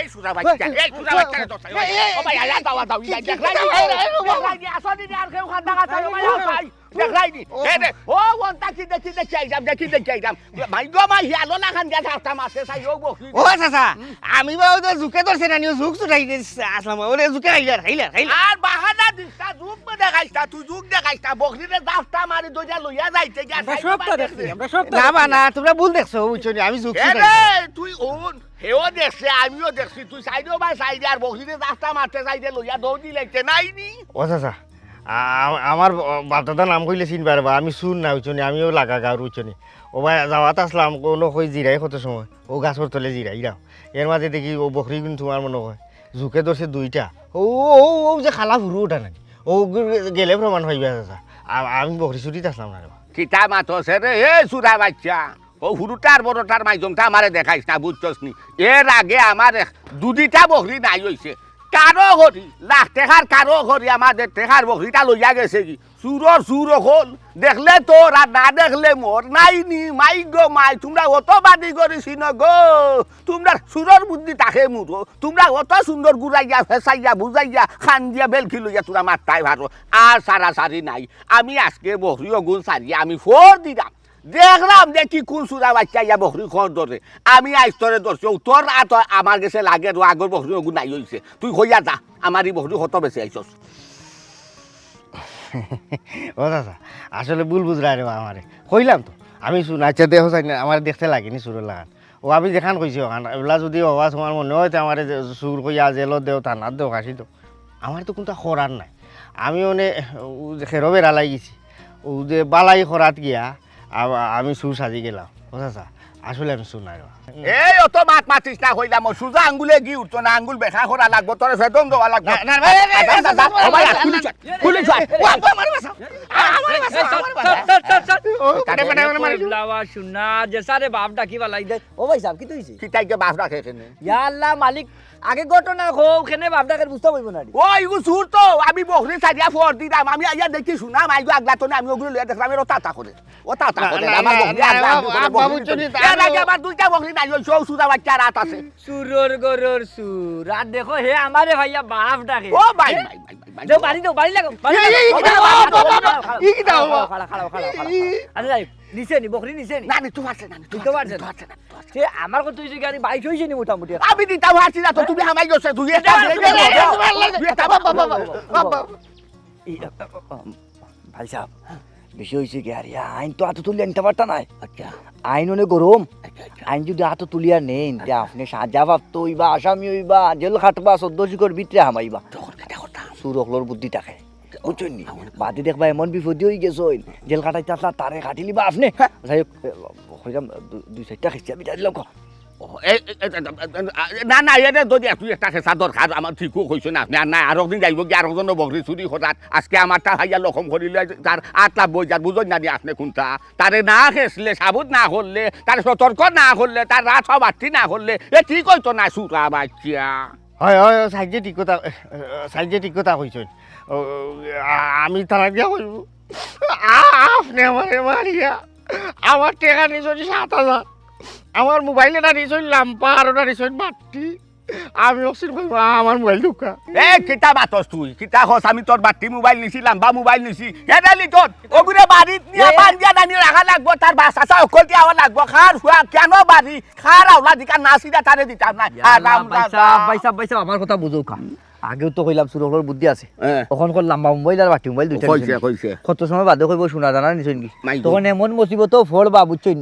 এই সুরা বাচ্চা তো চাই ও ভাই আয়া দাও দেখলাই নি আসনি আর কেউ খান দেখা চাই ভাই ভাই দেখলাই নি ও ওনটা কি দেখি আইতাম মাই গো মাই হিয়ালো না খান গেছে একটা মাছে চাই ও বকি ও চাচা আমি বাবু তো ঝুঁকে ধরছে না নিও ঝুঁক ছুটাই আসলাম ওরে ঝুঁকে আইলা আর বাহানা দিস্তা ঝুঁক মে দেখাইতা তুই ঝুঁক দেখাইতা বকরিরে দাফটা মারি দইয়া লইয়া যাইতে আমরা সবটা দেখছি আমরা সবটা না বা না তোমরা ভুল দেখছো বুঝছনি আমি ঝুঁক ছুটাই তুই ওন হেও দেখছে আমিও দেখছি তুই সাইডেও ভাই সাইডে আর বকরিরে দাফটা মারতে সাইডে লইয়া দৌড়ি লাগতে নাই নি ও চাচা আমার বাপদাদা নাম কইলে চিনবার বা আমি শুন না বুঝছনি আমিও লাগা গাঁর বুঝছনি ও ভাই যাওয়াত আসলাম কোনো কই জিরাই কত সময় ও গাছর তলে জিরাই যাও এর মাঝে দেখি ও বকরি কিন্তু তোমার মনে হয় ঝুঁকে ধরছে দুইটা ও ও যে খালা ভুরু ওঠা নাকি ও গেলে প্রমাণ হইবে চাচা আমি বকরি ছুটিতে আসলাম না কিতা মাতছে রে এ সুরা বাচ্চা ও হুরুটার বড়টার মাইজমটা আমারে দেখাইস না বুঝছস নি এর আগে আমার দুদিটা বকরি নাই হইছে কারো ঘড়ি লাখ টেকার কারো ঘড়ি আমাদের টেকার বকরিটা লইয়া গেছে কি সুর হল দেখলে তোর আর না দেখলে মোর নাই নি মাই গো মাই তোমরা অত বাদি করিস ন গো তোমরা সুরর বুদ্ধি তাকে মুঠো তোমরা অত সুন্দর গুড়াইয়া ফেসাইয়া বুঝাইয়া খান দিয়া বেলকি লইয়া তোরা মারতাই ভালো আর সারি নাই আমি আজকে বকরি গুণ সারিয়া আমি ফোর দিলাম দেখলাম দেখি কোন সুরা বাচ্চা ইয়া বকরি খর ধরে আমি আইস্তরে ধরছি তোর আমার কাছে লাগে আগর বকরি গুণ নাই হইছে তুই হইয়া যা আমার এই বকরি কত বেশি আইছস ও দাদা আসলে ভুল বুঝরা রে আমারে কইলাম তো আমি নাচা দেহ চাই না আমার দেখতে লাগেনি সুরের লাগান ও আমি যেখান কইছি ওখান এগুলা যদি অবাস তোমার মনে হয় আমার সুর কইয়া জেলত দেও থানার দেও কাশি তো আমার তো কোনটা খরার নাই আমি মানে খেরো বেড়া লাগিয়েছি ও যে বালাই খরাত গিয়া আমি সুর সাজি গেলাম ও দাদা আসলে আমি সুর নাই এই অত মাত মাতিস না কইলাম সুজা আঙ্গুলে গি উঠতো না আঙ্গুল বেখা করা লাগবো তোর ফেদন দেওয়া লাগবো মালিক আগে ঘটনা হোনে বাপডাকে বুঝতে পারবো না ও সুর তো আমি বকরি সাজিয়া ফর দিলাম আমি আইয়া দেখি শুনা মাইগো আগলা তো আমি ওগুলো লইয়া দেখলাম ও তাতা করে আমার দুইটা বকরি নাই সৌ সুদা বাচ্চা রাত আছে সুরর গরর সুর আর দেখো হে আমারে ভাইয়া বাপ ডাকে ও ভাই যাও বাড়ি দাও বাড়ি লাগো আরে যাই নিচে নি বকরি নিচে নি না নি তুই আছে না তুই তো পারছ না সে আমার কত হইছে গাড়ি বাইক হইছে নি মোটামুটি আমি দিতা হাসি না তো তুমি হামাই গেছে তুই এটা ভাই সাহেব বেশি হয়েছে কি আর আইন তো হাতে তুলে আনতে পারতা নাই আচ্ছা আইন অনেক গরম আইন যদি হাতে তুলিয়া নেন যে আপনি সাজা ভাবতো হইবা আসামি হইবা জেল খাটবা 14 শিকর ভিতরে হামাইবা সুরকলোর বুদ্ধি থাকে বুঝছেন নি বাদে দেখবা এমন বিপদী হয়ে গেছে জেল খাটাইতে আসলা তারে খাটি লিবা আপনি যাই হইলাম 2-4টা খিস্তা বিটা দিলাম না না এনে যদি তুই একটা খেসা দরকার আমার ঠিকও কইছ না আপনি আর না আর একদিন যাইব কি আর একজন বকরি চুরি হঠাৎ আজকে আমারটা হাইয়া লক্ষম করিলে তার 8 লাখ বই যার বুঝন না আপনি কোনটা তারে না খেসলে সাবুত না করলে তার সতর্ক না করলে তার রাত বাড়তি না করলে এ ঠিক হইতো না সুরা বাচ্চা হয় হয় সাইজে ঠিক কথা কইছেন আমি তারা দিয়া কইব আপনি আমারে মারিয়া আমার টাকা নিছনি 7,000 আমার মোবাইলে না নিছনি লাম্পা আর না নিছনি বাটি আমি অসির কইব আমার মোবাইল ঢুকা এ কিতা বাতস তুই কিতা হস আমি তোর বাটি মোবাইল নিছি লাম্বা মোবাইল নিছি কেনালি তোর ওগুরে বাড়ি নিয়া বান্দিয়া দানি রাখা লাগবো তার বাসা অকল দিয়া লাগবো খার হুয়া কেন বাড়ি খার আওলা দিকা নাসিদা তারে দিতাম না ভাই সাহেব আমার কথা বুঝো কা আগেও তো কইলাম সুরকলোর বুদ্ধি আছে তখন কল লম্বা মোবাইল আর বাটি মোবাইল দুইটা কইছে কত সময় বাদে কইব শোনা জানা নিছেন কি তখন এমন মুসিবত ফড়বা বুঝছেন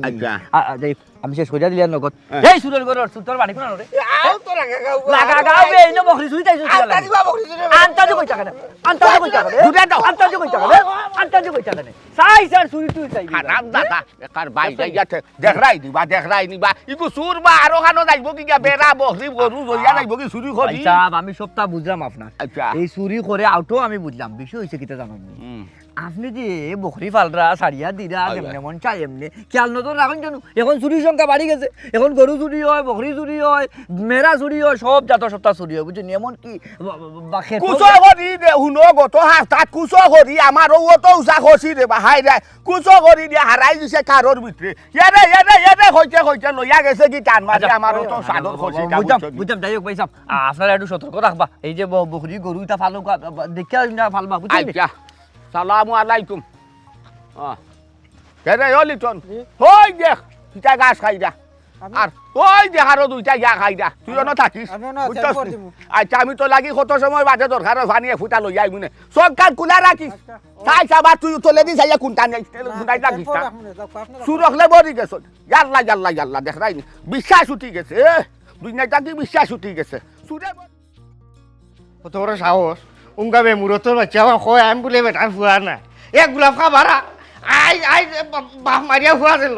আমি শেষ কইরা দিলাম নগদ এই সুরের গরর সুতর বাড়ি কোন রে আও তো লাগা গাবে এই ন বকরি সুই তাইছো আনতা দিবা বকরি আনতা দি কই টাকা না আনতা দি কই টাকা রে দুটা দাও আনতা দি কই টাকা রে আনতা দি কই টাকা নে সাই স্যার সুরি তুই চাই হারাম দাদা একার বাই যাইয়াতে দেখরাই নিবা ইগো সুর বা আরো খানো যাইব কি বেরা বকরি গরু জইয়া যাইব কি চুরি করি সাহেব আমি সবটা বুঝলাম আপনার এই চুরি করে আউটো আমি বুঝলাম বিষয় হইছে কিটা জানেন আপনি যে বকরি ফালরা সারিয়া দিরা যেমন মন চাই এমনি খেয়াল নতুন রাখুন জানো এখন চুরির সংখ্যা বাড়ি গেছে এখন গরু চুরি হয় বকরি চুরি হয় মেরা চুরি হয় সব জাত সপ্তাহ চুরি হয় বুঝছেন এমন কি কুচো করি দে শুনো গত হাত কুচো করি আমার ও তো উষা খসি রে বাহাই রে কুচো করি দিয়ে হারাই দিছে কারোর ভিতরে এরে হইতে লইয়া গেছে কি টান মারি আমার তো সাদর খসি বুঝলাম যাই হোক ভাই সাহেব আপনারা একটু সতর্ক রাখবা এই যে বকরি গরুটা ফালো দেখিয়া ফালবা বুঝছেন আচ্ছা সালামু আলাইকুম কেরে লিটন ওই দেখ দুইটা গাছ খাইরা আর ওই দেখ আরো দুইটা গা খাইরা তুই না থাকিস আচ্ছা আমি তো লাগি কত সময় বাজে দরকার ভানিয়ে ফুটা লই যাই মনে সব কাজ কুলা রাখিস তাই চাবা তুই চলে দি যাইয়া কোনটা নেই কোনটাই লাগিস না সুর রাখলে বড়ি গেছ জাল্লা দেখ রাইনি বিশ্বাস উঠি গেছে দুনিয়াটা কি বিশ্বাস উঠি গেছে সুরে কত বড় সাহস উঙ্গাবে মুরতর বাচ্চা আমার কয় আমি বলে বেটার ফুয়া না এক গোলাপ খা বাড়া আই বাপ মারিয়া ফুয়া দিল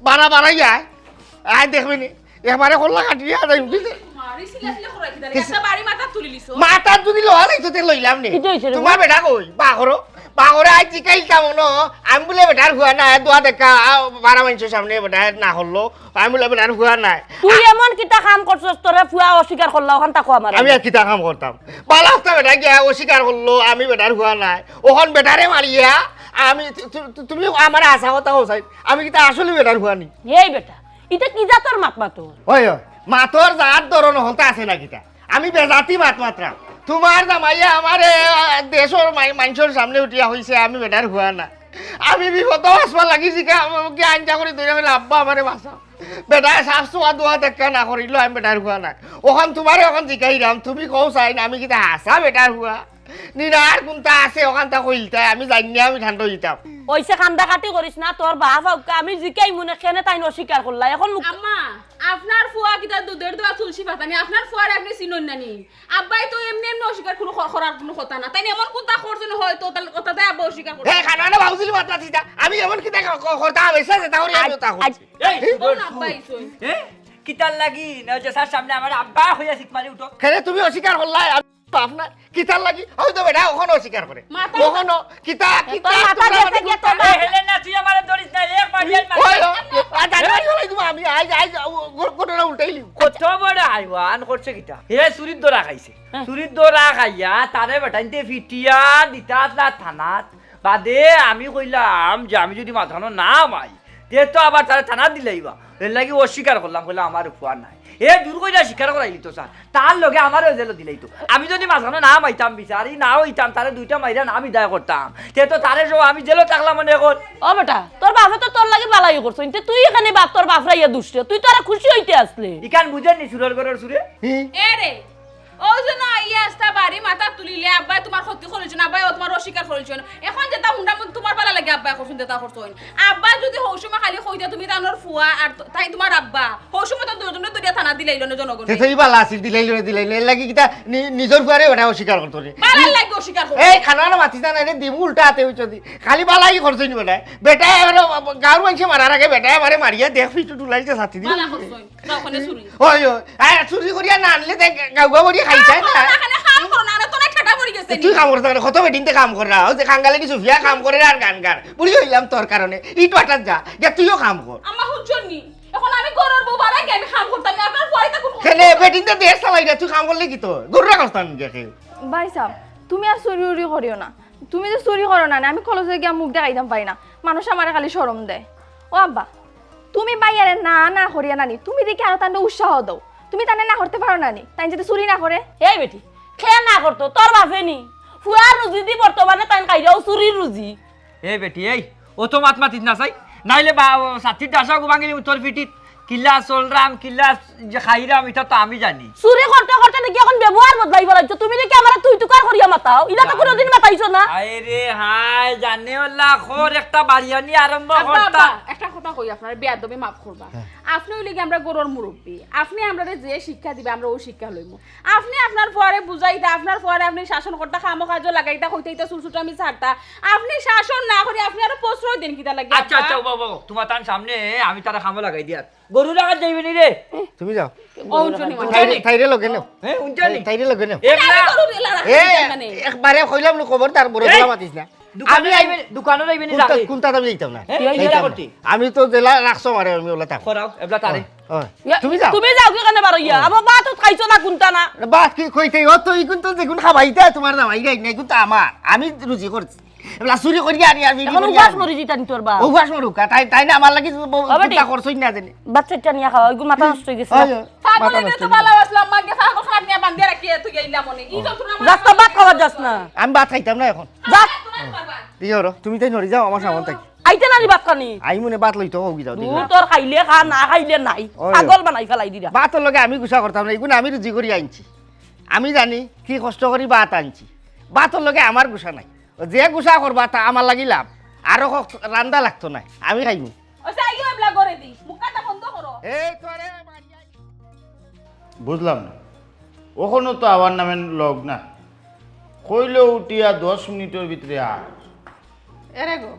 বাড়া যায় আই দেখবি নি এবারে কল্লা কাটিয়া যাই বুঝলি মাথা যদি লোহা লাগতো তে লইলাম নি তোমার বেটা কই বাঘরে আই চিকাইতাম ন আমি বলে বেটার ফুয়া নাই দোয়া দেখা বারা মানুষের সামনে বেটা না হলো আমি বলে বেটার ফুয়া নাই তুই এমন কিতা কাম করছস তোরে ফুয়া অস্বীকার করলা ওখান তাকো আমার আমি আর কিতা কাম করতাম বালা হপ্তা বেটা গিয়া অস্বীকার করলো আমি বেটার ফুয়া নাই ওখান বেটারে মারিয়া আমি তুমি আমার আশা কথা হোসাই আমি কিতা আসলে বেটার ফুয়া নি এই বেটা এটা কি জাতর মাত মাতো ওই মাতর জাত ধরন হলতা আছে না কিতা আমি বেজাতি মাত মাত্রা তোমার জামাইয়া আমার দেশের মানুষের সামনে উঠিয়া হয়েছে আমি বেটার হুয়া না আমি বিপদ আসবা লাগিছি কি আঞ্জা করে ধরে আমি আব্বা আমারে বাঁচা বেটা সাফ চোয়া দোয়া দেখা না করিল আমি বেটার হুয়া না ওখান তোমারে ওখান জিকাইরাম তুমি কও চাই না আমি কিতা হাসা বেটার হুয়া নিরার কোনটা আছে ওখান তা কইলতা আমি জানি আমি ঠান্ডা হইতাম ওইসে কান্দা কাটি করিস না তোর বাপ আমি জিকাই মনে কেনে তাই অস্বীকার করলা এখন আম্মা আপনার ফুয়া কিতা দুধের দোয়া তুলসী পাতানি আপনার ফুয়ার আপনি চিনুন নানি আব্বাই তো এমনি অস্বীকার কোনো করার কোনো কথা না তাই এমন কোনটা করছেন হয়তো তার কথাটাই আব্বা অস্বীকার করে এই খানা না ভাউজিলি মাত্রা দিতা আমি এমন কিতা কথা হইছে যেটা করি আমি তা হইছে আব্বাই সই কিতাল লাগি না যে স্যার সামনে আমার আব্বা হইয়া শিখ মারি উঠো কেনে তুমি অস্বীকার করলা আপনার কিতার লাগি হয়তো বেটা ওখানে অস্বীকার করে ওখানে কিতা হেলেনা তুই আমারে ধরিস না এক মারিয়াল আমি আজ ঘটনা উল্টাইলি কত বড় আইওয়ান করছে কিটা হে চুরির দরা খাইছে চুরির দরা খাইয়া তারে বেটাইতে ফিটিয়া দিতা থানাত বাদে আমি কইলাম যে আমি যদি মাথানো না মাই তে তো আবার তারে থানাত দিলাইবা এর লাগি অস্বীকার করলাম কইলা আমার ফুয়া নাই এ দূর কইরা স্বীকার করাইলি তো স্যার তার লগে আমারও জেল দিলাই তো আমি যদি মাঝখানে না মাইতাম বিচারি না হইতাম তারে দুইটা মাইরা না আমি দায় করতাম তে তো তারে সব আমি জেলও থাকলাম মনে এখন ও বেটা তোর বাপে তো তোর লাগে বালাই করছ কিন্তু তুই এখানে বাপ তোর বাপ রাইয়া দুষ্ট তুই তো আর খুশি হইতে আসলে ইকান বুঝেন নি সুরের ঘরের সুরে এ রে ও যেন আইয়া আসতা বাড়ি মাথা তুলিলে আব্বাই তোমার ক্ষতি করেছেন আব্বাই তোমার অস্বীকার করেছেন এখন যেটা হুন্ডা তোমার পালা লাগে আব্বাই করছেন যেটা করছেন আব্বা যদি হৌসমা খালি কই দিয়া তুমি তানোর ফুয়া আর তাই তোমার আব্বা হৌসমা তো দুজনে দুইটা থানা দিলাইল না জনগণ তেই বালা আছিল দিলাইল এর লাগি কিটা নিজর ফুয়ারে ওটা অস্বীকার করতো রে বালা লাগে অস্বীকার করে এই খানা না মাতি জানা রে দিমু উল্টা হাতে হইছো দি খালি বালাই করছ নি বেটা গাঁর মানুষ মারার আগে বেটা আমারে মারিয়া দেখ ফিটু ডুলাইছে সাথী দি বালা করছই ওখানে চুরি ওই আয় চুরি করিয়া না আনলে গাউগা বড়ি খাইছে না এখানে কাম করো না তো না ঠাটা পড়ি গেছে তুই কাম করতে কত বেটিনতে কাম কর না যে খাঙ্গালে কি সুফিয়া কাম করে আর গান গান বুঝি হইলাম তোর কারণে ইট আটাত যা তুইও কাম কর আমা হুজুরনি এখন আমি গরুর বউ বাড়াই আমি কাম করতাম না আপনার পরে তো কেনে বেটিনতে দেশ চালাই না তুই কাম করলে কি তো গরুরা কস্তান দেখে ভাই সাহেব তুমি আর চুরি উরি করিও না তুমি যে চুরি করো না আমি কলেজে গিয়ে মুখ দেখাইতাম পারি না মানুষ আমার খালি শরম দেয় ও আব্বা তুমি বাইয়ারে না না করিয়া নানি তুমি দেখি আরো তান্ডে উৎসাহ দাও তুমি তানে না করতে পারো নানি তাই যদি চুরি না করে এই বেটি খেয়া না করতো তোর বাপে নি ফুয়ার রুজি দি বর্তমানে তাই কাইরাও চুরির রুজি এই বেটি এই ও তো মাত মাতিস না চাই নাইলে সাথীর দাসা গুবাঙ্গিলি উত্তর পিটিত কিল্লা চলরাম কিল্লা যে খাইরাম এটা তো আমি জানি চুরি করতে করতে দেখি এখন ব্যবহার বদলাইব লাগছে তুমি দেখি আমার তুই তুকার করিয়া মাতাও ইলা তো কোনোদিন মাতাইছো না আরে হাই জানে ওলা খোর একটা বাড়িয়ানি আরম্ভ করতা একটা কথা কই আপনার বেয়াদবি মাফ করবা আপনি হইলে কি আমরা গরুর মুরব্বি আপনি আমাদের যে শিক্ষা দিবে আমরা ওই শিক্ষা লইমু আপনি আপনার পরে বুঝাইতা আপনার পরে আপনি শাসন করতে খামো কাজ লাগাইতা হইতেইতা সুলসুটা আমি ছাড়তা আপনি শাসন না করি আপনি আরো প্রশ্রয় দেন কিটা লাগে আচ্ছা আচ্ছা বাবা তোমার তার সামনে আমি তারা খামো লাগাই দিয়াত গরু লাগা যাইবে নি রে তুমি যাও ও উঞ্চনি থাইরে লগে নাও হ্যাঁ উঞ্চনি থাইরে লগে নাও একলা গরু দিলা রাখা একবারে কইলাম লো খবর তার বড় গলা মাতিস না দোকানে আইবে দোকানে আইবে নি যাবে কোনটা আমি যাইতাম না হ্যাঁ, যাইতাম এইটা না। করতে। আমি তো জেলা রাখছো মারে আমি ওলা থাকো করাও এবলা তারে তুমি যাও তুমি যাও কি কেন বারো ইয়া আমার বা তো খাইছো না কোনটা না বাস কি কইতে ও তো ইগুন তো দেখুন খাবাইতে তোমার জামাই গাই নাই কিন্তু আমার আমি রুজি করছি এবলা চুরি করি আনি আর বিড়ি এখন করি উপাস মরি দিতা নি তোর বা ও ফাস মরুকা তাই না আমার লাগি চিন্তা করছই না জানি বাচ্চাটা নিয়ে খাওয়া ওইগুলো মাথা নষ্ট হয়ে গেছে পাগল তো ভালো আসলাম মাকে পাগল খারাপ নিয়ে বান্ধে রাখিয়ে তুই গেইলা মনে ই তো তোরা যাস তো ভাত খাওয়া যাস না আমি ভাত খাইতাম না এখন যা দিও রো তুমি তাই নড়ি যাও আমার সামন থাকি আইতে না নি ভাত খানি আই মনে ভাত লইতো হোগি যাও দিও তোর খাইলে খা না খাইলে নাই ওই। পাগল বানাই ফেলাই দিরা ভাতের লগে আমি গুছা করতাম না এগুলো আমি রুজি করি আনছি আমি জানি কি কষ্ট করি ভাত আনছি ভাতের লগে আমার গুছা নাই যে গুছা করবা তা আমার লাগি লাভ আরো রান্দা লাগতো না আমি খাইমু ও সাই গিয়ে এবলা করে দি মুখটা বন্ধ করো এই তোরে বুঝলাম না ওখানে তো আমার নামের লগ না কইলে উঠিয়া 10 মিনিটের ভিতরে এরে গো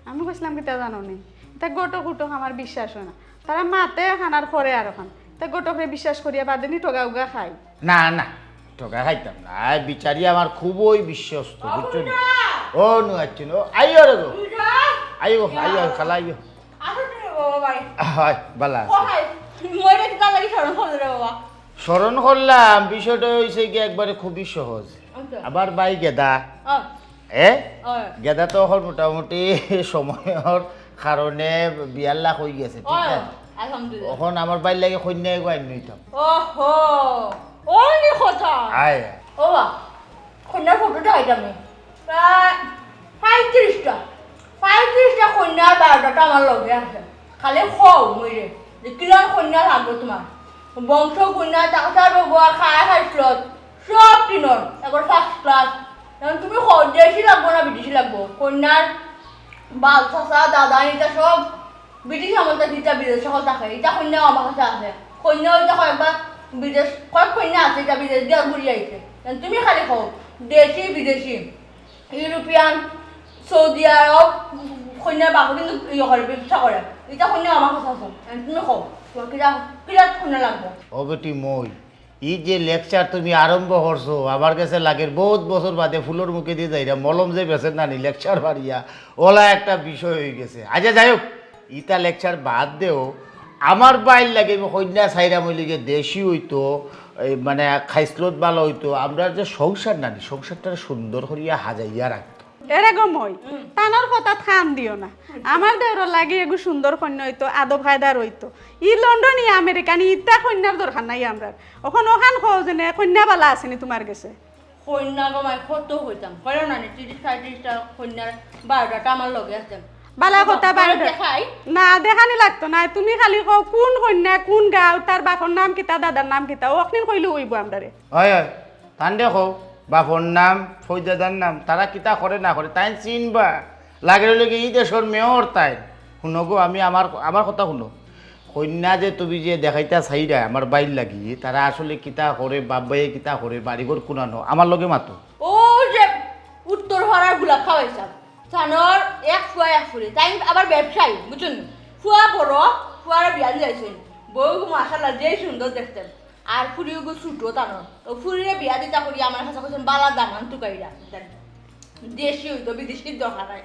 আমি কইছিলাম কি তা জানো নি তা গোটক উটক আমার বিশ্বাস হয় না তারা মাতে খানার পরে আর ওখান তা গোটকরে বিশ্বাস করিয়া বাদেনি টগা উগা খাই না না ঠকা খাইতাম না বিচারি আমার খুবই বিশ্বস্ত বুঝছো নি ও নু আচ্ছেন ও আইও রে গো আইও আইও খালা আইও আসো তুমি বাবা ভাই হয় বালা ও ভাই মইরে কি তা লাগি শরণ করলে রে বাবা স্মরণ করলাম বিষয়টা হইছে কি একবারে খুবই সহজ আবার বাই গেদা এ গেদা তো এখন মোটামুটি সময়ের কারণে বিয়ার লাখ হয়ে গেছে ঠিক আছে আলহামদুলিল্লাহ এখন আমার বাইর লাগে কন্যা এগো আইন নিতাম ওহো ওনি কথা আয় ও বা কন্যার ফটোটা আইতামে প্রায় 35টা কন্যার বায়োডাটা আমার লগে আছে খালি খাও মইরে যে কিরণ কন্যা লাগবে তোমার বংশ কন্যা টাকার ব্যবহার খায় খাইছিল সব কিনর একবার ফার্স্ট ক্লাস এখন তুমি দেশি লাগবো না বিদেশি লাগবো কন্যার বাল চাচা দাদা এটা সব ব্রিটিশ আমলটা যেটা বিদেশ সকল থাকে এটা কন্যাও আমার কাছে আছে কন্যাও এটা কয়েকবার বিদেশ কয়েক কন্যা আছে এটা বিদেশ দিয়ে ঘুরি আইছে তুমি খালি খাও দেশি বিদেশি ইউরোপিয়ান সৌদি আরব কন্যার বাবু কিন্তু ইয়ে করে ব্যবসা করে এটা কন্যা আমার কাছে আছে তুমি খাও তোমার কিরাট কন্যা লাগবো ও বেটি মই ই যে লেকচার তুমি আরম্ভ করছো আমার কাছে লাগে বহুত বছর বাদে ফুলের মুখে দিয়ে যাই মলম যে বেছে না নি লেকচার বাড়িয়া ওলা একটা বিষয় হয়ে গেছে আচ্ছা যাই হোক ইটা লেকচার বাদ দেও আমার বাইর লাগে কন্যা সাইরা মলিগে দেশি হইতো মানে খাইসলত ভালো হইতো আমরা যে সংসার নানি সংসারটা সুন্দর করিয়া হাজাইয়া রাখতো এরে গো মই তানোর কথা থান দিও না আমার দেওর লাগে এগু সুন্দর কন্যা হইতো আদো ফায়দার হইতো ই লন্ডন ই আমেরিকান ইটা কন্যার দরকার নাই আমরা ওখান ওখান খাও যে কন্যা বালা আসেনি তোমার কাছে কন্যা গমায় কত হইতাম হয় না 30-35টা কন্যার বায়োডাটা আমার লগে আছে বালা কথা বাইরে দেখাই না দেখানি লাগতো না তুমি খালি কও কোন কন্যা কোন গাঁও তার বাপর নাম কিতা দাদার নাম কিতা ওখানে কইলে হইব আমরারে হয় হয় তান দেখো বাপর নাম ফৌজাদার নাম তারা কিতা করে না করে তাই চিনবা লাগে লগে এই দেশের মেয়র তাই শুনো গো আমি আমার কথা শুনো কন্যা যে তুমি যে দেখাইতা চাইরা আমার বাইর লাগি তারা আসলে কিতা করে বাপ ভাইয়ে কিতা করে বাড়িঘর কুনানো আমার লগে মাতো ও যে উত্তর হরার গুলাব খাওয়াইছাম সানর এক ফুরি তাই আবার ব্যবসায়ী বুঝুন ফুয়া বড় ফুয়ারা বিয়া দিয়েছেন বউ মাশাআল্লাহ যেই সুন্দর দেখতেন আর ফুরিও গো ছুটো তানর ও ফুরিরে বিয়া দিতা করি আমার কাছে কইছেন বালা দামান টুকাইরা দেশি হইতো বিদেশির দরকার নাই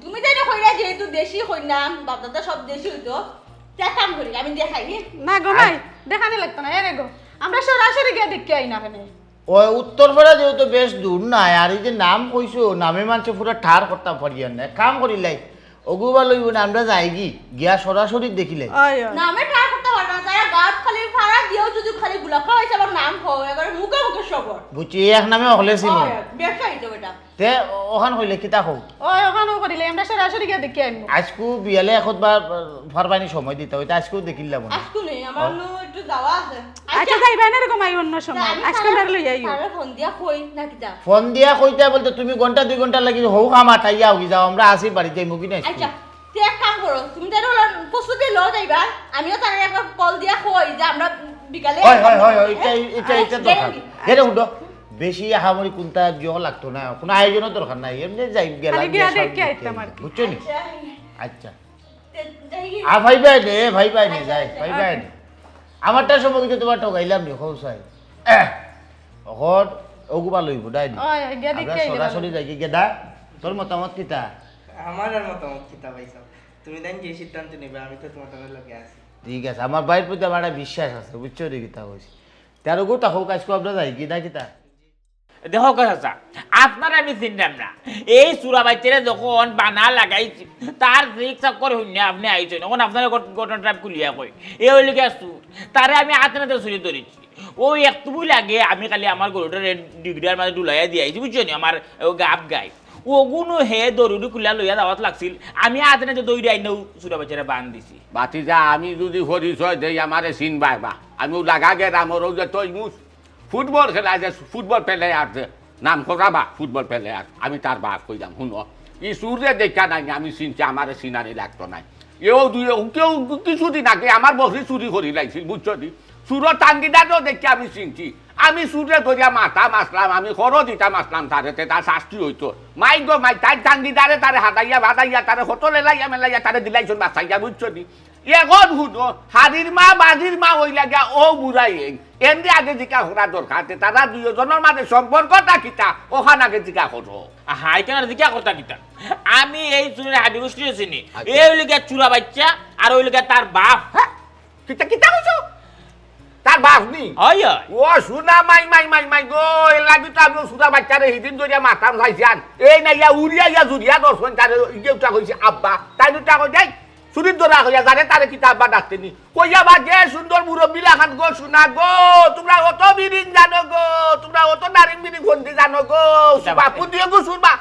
তুমি তাই কইরা যেহেতু দেশি কইনা বাপ দাদা সব দেশি হইতো কাম করি আমি দেখাই না গো ভাই দেখানি লাগতো না এরে গো আমরা সরাসরি গিয়ে দেখতে আই না কেন ওই উত্তরপাড়া যেহেতু বেশ দূর নাই আর এই যে নাম কইছো নামে মানুষ পুরো ঠার করতাম পারিয়ার না কাম করিলাই অগুবা লইব না আমরা যাই গিয়া সরাসরি দেখিলাই নামে ট্রাই করতে পারো না তারা গাছ খালি ফাড়া দিয়েও যদি খালি গুলা খাওয়াইছে আবার নাম খাও এবারে মুখে মুখে সবর বুঝছি এক নামে হলে ছিল ব্যবসায়ী তো এটা তে ওখান হইলে কিতা কও ওই ওখানেও করিলে আমরা সরাসরি গিয়ে দেখতে আইব আজকু বিয়ালে একবার ফারবানি সময় দিতে হইতে আজকেও দেখিলাম না আজকে নেই আমার নো একটু যাওয়া আছে আচ্ছা যাইবা না এরকম আই অন্য সময় আজকে আমরা লই আইও আরে ফোন দিয়া কই না কিটা ফোন দিয়া কইতা বলতে তুমি ঘন্টা 2 ঘন্টা লাগি হৌ কাম আটাইয়া হই যাও আমরা আসি বাড়িতে মুগি নাই আচ্ছা তুই এক কাম করো তুমি তার প্রস্তুতি লও যাইবা আমিও তার একবার কল দিয়া কই যে আমরা বিকালে হয় এটা দরকার এরে উঠো বেশি আহামরি কোনটা জিও লাগতো না কোনো আয়োজনের দরকার নাই এমনি যাই গেলাম খালি গিয়া দেখে আইতাম আর কি। বুঝছো নি আচ্ছা ভাই ভাই নে যাই ভাই নে আমারটা সময় কিন্তু তোমার ঠকাইলাম নি খৌসাই এখন ওগুবা লইব ডাই ওই গিয়া দেখতে আইবা সরাসরি যাই গেদা তোর মতামত কিতা? আমার আর মতামত কিতা পাইছো তুমি দেন যে সিদ্ধান্ত নেবে আমি তো তোমার লগে আছি ঠিক আছে, আমার ভাইয়ের প্রতি আমার একটা বিশ্বাস আছে, বুঝছো রে কিতা কইছি। তেরো গোটা হোক আজকে আপনার যাই কিনা কিতা? দেখো কথা আপনার আমি চিনলাম না, এই চূড়া বাচ্চারা যখন বানা লাগাইছি তার রিক্সা করে হইনি আপনি আইছেন, এখন আপনার ঘটনাটা খুলিয়া কই এই হইলে কি চুর, তারে আমি হাতে চুরি ধরেছি। ওই একটু লাগে আমি খালি আমার গরুটার ডিগরিয়ার মাঝে ডুলাইয়া দিয়ে আইছি, বুঝছো নি আমার গাব গাই ওগুনো হে দরুরি খুলিয়া লইয়া যাওয়াত লাগছিল, আমি হাতে দৌড়ে আইনেও চূড়া বাচ্চারা বান দিছি। বাতিজা আমি যদি পরিচয় দেই আমারে চিনবাই বা আমি লাগা গেলাম ওর যে তুই মুস ফুটবল খেলা যে ফুটবল প্লেয়ার যে নাম করাবা ফুটবল প্লেয়ার, আমি তার বাপ কইলাম শুনো ই সুরে দেখা নাই আমি চিনছি আমারে চিনানি লাগতো নাই। এও দুই কেউ কিছুদিন আগে আমার বসে চুরি করি লাগছিল, বুঝছো দি সুরত টাঙ্গিদারও দেখে আমি চিনছি। আমি সুরে ধরিয়া মাথা মাসলাম, আমি খরচ দিতাম আসলাম তারে, তার শাস্তি হইতো মাই গো মাই তাই টাঙ্গিদারে তারে হাতাইয়া ভাতাইয়া তারে হোটেলে লাইয়া মেলাইয়া তারে দিলাইছ বাসাইয়া, বুঝছো দি। এখন শুনো হাড়ির মা বাজির মা ওই লাগা ও বুড়াই এমনি আগে জিকা করা দরকার, তারা দুজনের মাঝে সম্পর্কটা কিতা ওখান আগে জিকা করো। হাই কেন দিকে কথা কিতা আমি এই চুরের হাডি গোষ্ঠী চিনি, এই লিগে চূড়া বাচ্চা আর ওই লিগে তার বাপ। কিতা কিতা কইছো তার বাপ নি? হয় ও শুনা মাই মাই মাই মাই গো এ লাগি তো আমি সুদা বাচ্চারে হিদিন ধরিয়া মাথাম খাইছান, এই না ইয়া উড়িয়া ইয়া জুড়িয়া দর্শন তারে ইউটা কইছে আব্বা, তাই দুটা কই যাই চুরির দরা হইয়া জানে তারে কিতা আব্বা ডাকতেনি কইয়া বা যে সুন্দর মুরব্বী লাখান গো শুনা গো তোমরা অত বিরিং জানো গো, তোমরা অত নারিং বিরিং ফন্দি জানো গো, বাপু দিয়ে গো শুনবা।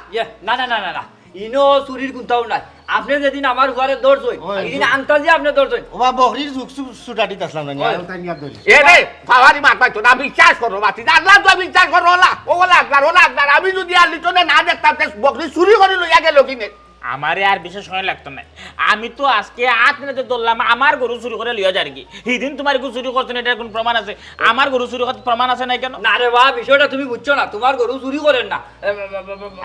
না না না না না ইনো চুরির কোনটাও নাই, আপনি যেদিন আমার ঘরে দৌড়ছই এদিন আন্তাজি আপনি দৌড়ছই ওবা বকরির যুগ সুটা দিতে আসলাম না তাই নিয়া ধরি এ রে ফাওয়ারি মারবাই তো না বিশ্বাস করো বাতি আল্লাহ তো বিশ্বাস করো ও লাগলার আমি যদি আর লিটনে না দেখতাম বকরি চুরি করে লইয়া গেল কিনে আমারে আর বিশেষ সময় লাগতো না, আমি তো আজকে আত্মীয়তে ধরলাম আমার গরু চুরি করে লিয়া যার কি সেদিন তোমার গরু চুরি করছেন এটার কোন প্রমাণ আছে? আমার গরু চুরি করার প্রমাণ আছে না কেন? না রে বাবা বিষয়টা তুমি বুঝছো না, তোমার গরু চুরি করেন না,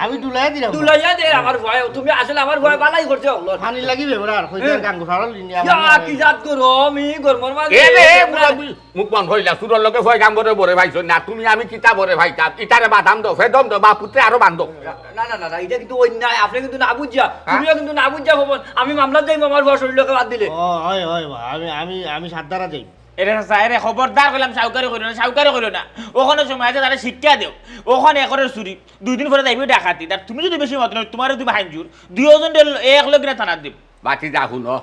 আমি দুলাই দিলাম তুলাইয়া দে আমার ভয়, তুমি আসলে আমার ভয় বালাই করছো পানি লাগিবে বড়ার কইতে গাঙ্গু ফাড়ল নিয়া কি জাত করো আমি গরমর মাঝে এ রে মুরব্বি মুখ বন্ধ হইলা সুরর লগে ভয় কাম করে বরে ভাইছ না তুমি আমি কিতা বরে ভাইতা ইটারে বাদাম দাও ফেদম দাও বা পুত্রে আরো বান্ধব। না না না না এটা কিন্তু অন্যায়, আপনি কিন্তু না বুঝা, তুমিও কিন্তু না বুঝা ভবন, আমি মামলা যাই আমার ভয় শরীরকে বাদ দিলে। ও হয় হয় আমি আমি আমি সাতদারা যাই এটা সাইরে খবরদার করলাম সাউকারি করিল না, সাউকারি করিল না, ওখানে সময় আছে তারা শিক্ষা দেও, ওখানে একরের চুরি 2 দিন পরে যাইবি ডাকাতি, তার তুমি যদি বেশি মত নয় তোমার তুমি হাইজুর দুজন এক লোক থানার দিব। বাতি যা শুনো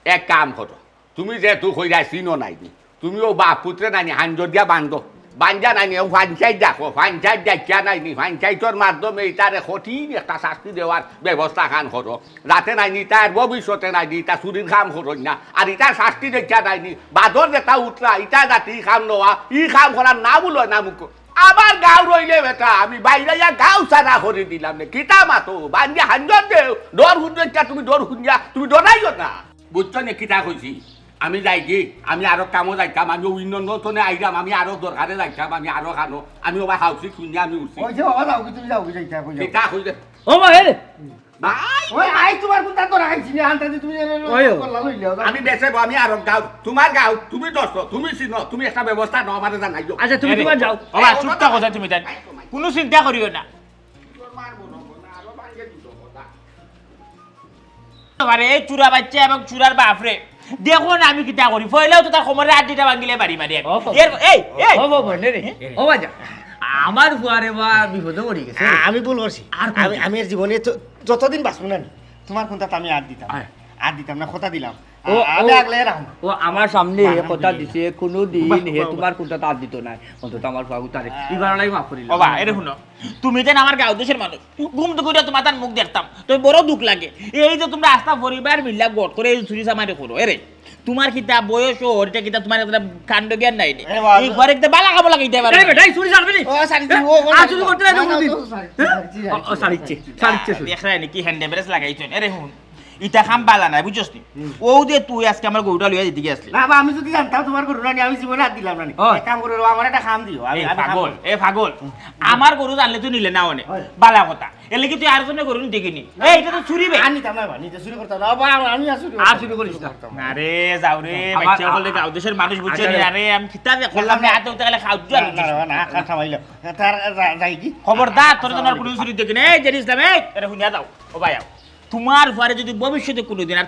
এক কাম করো তুমি যেহেতু কইরা চিনো নাই তুমিও বাপ পুত্রে নাইনি হাঞ্জ দিয়া বান্ধব বাঞ্জা নাইনি ফাঞ্চাইত দেখো ফাঞ্চাইত দেখা নাইনি ফাঞ্চাইতর মাধ্যমে তারে কঠিন একটা শাস্তি দেওয়ার ব্যবস্থা খান করো, যাতে নাইনি তার ভবিষ্যতে নাইনি তা চুরির কাম করো না, আর ইটার শাস্তি দেখা নাইনি বাদর যেটা উঠলা ইটা যাতে ই কাম নেওয়া ই কাম করার না বলো না মুখ আবার গাঁও রইলে বেটা আমি বাইরে গাঁও সারা করে দিলাম না কিতা মাতো বাঞ্জা হাঞ্জন দেও ডর হুঞ্জা তুমি ডর হুঞ্জা তুমি ডরাইও না, বুঝছো না কিতা কইছি? আমি যাই কি আমি আরো কামো যাইতাম, আমি অন্য নতুনে আইলাম, আমি আরো দরকারে যাইতাম, আমি আরো খানো আমি ওবা হাউসি শুনি আমি উঠছি ওই যে ও যাও কি তুমি যাও কি যাইতা কই যাও কিতা কইলে ও মা হে ভাই ওই আই তোমার কোনটা তো রাখাইছি না আনতা তুমি কল্লা লইলিও আমি বেঁচে আমি আরো গাঁও তোমার গাঁও তুমি দোস্ত তুমি চিনো তুমি একটা ব্যবস্থা ন আমারে জানাইও। আচ্ছা তুমি তোমার যাও বাবা চুপটা কথা তুমি দেন কোনো চিন্তা করিও না। আরে এই চূড়া বাচ্চা এবং চূড়ার বাপরে দেখুন আমি কিতা করি ফয়লাও তো তার কোমরের আড্ডিটা ভাঙিলে বাড়ি মারি এই এই ও বাবা নে রে ও বাজা আমার ফুয়ারে বা বিপদে পড়ে গেছে, আমি ভুল করছি আমি আমি এর জীবনে যতদিন বাঁচবো না তোমার কোনটা আমি আর দিতাম না কথা দিলাম আমি আগলে রাখুন ও আমার সামনে কথা দিছে কোনো দিন হে তোমার কোনটা তার দিত না, অন্তত আমার ফুয়া তারে এবার লাই মাফ করিল। বাবা এরে শুনো তুমি যেন আমার গাঁও দেশের মানুষ ঘুম তো করে তোমার তার মুখ দেখতাম তো বড় দুঃখ লাগে, এই যে তোমরা আস্থা পরিবার মিল্লা গট করে এই চুরি সামারি করো এরে তোমার কিতা বয়স ওটা কিতা তোমার কাণ্ড জ্ঞান নাই এই ঘরে একটা বালা খাবো লাগে দিতে পারে এই বেটাই চুরি ছাড়বে নি ও সারি ও চুরি করতে না কোনদিন ও সারিচ্ছে দেখরা নাকি হ্যান্ড ব্রেস লাগাইছেন এরে শুন ইটা খাম বালা নাই বুঝছস নি ও যে তুই আজকে আমার গরুটা লইয়া দিতে আসলি না বা আমি যদি জানতাম তোমার গরু রানি আমি জীবনে হাত দিলাম না এক কাম করে আমার একটা খাম দিও আমি আমি খাম পাগল পাগল আমার গরু জানলে তুই নিলে না অনেক বালা কথা এর লাগি তুই আর জন্য গরু দেখিনি এই এটা তো চুরি বে আনি তাম না নিজে চুরি করতাম না বা আমি আর চুরি করিস না আরে যাও রে বাচ্চা বলে গাঁও দেশের মানুষ বুঝছে না আরে আমি কিতাবে করলাম না হাতে উঠে গেলে খাও না কথা মাইল তার যাই কি খবরদার তোর জন্য আর কোনো চুরি দেখিনি এই জেনিস দাম এই আরে হুনিয়া দাও ও ভাই তোমার ঘরে যদি ভবিষ্যতে কোনোদিন আর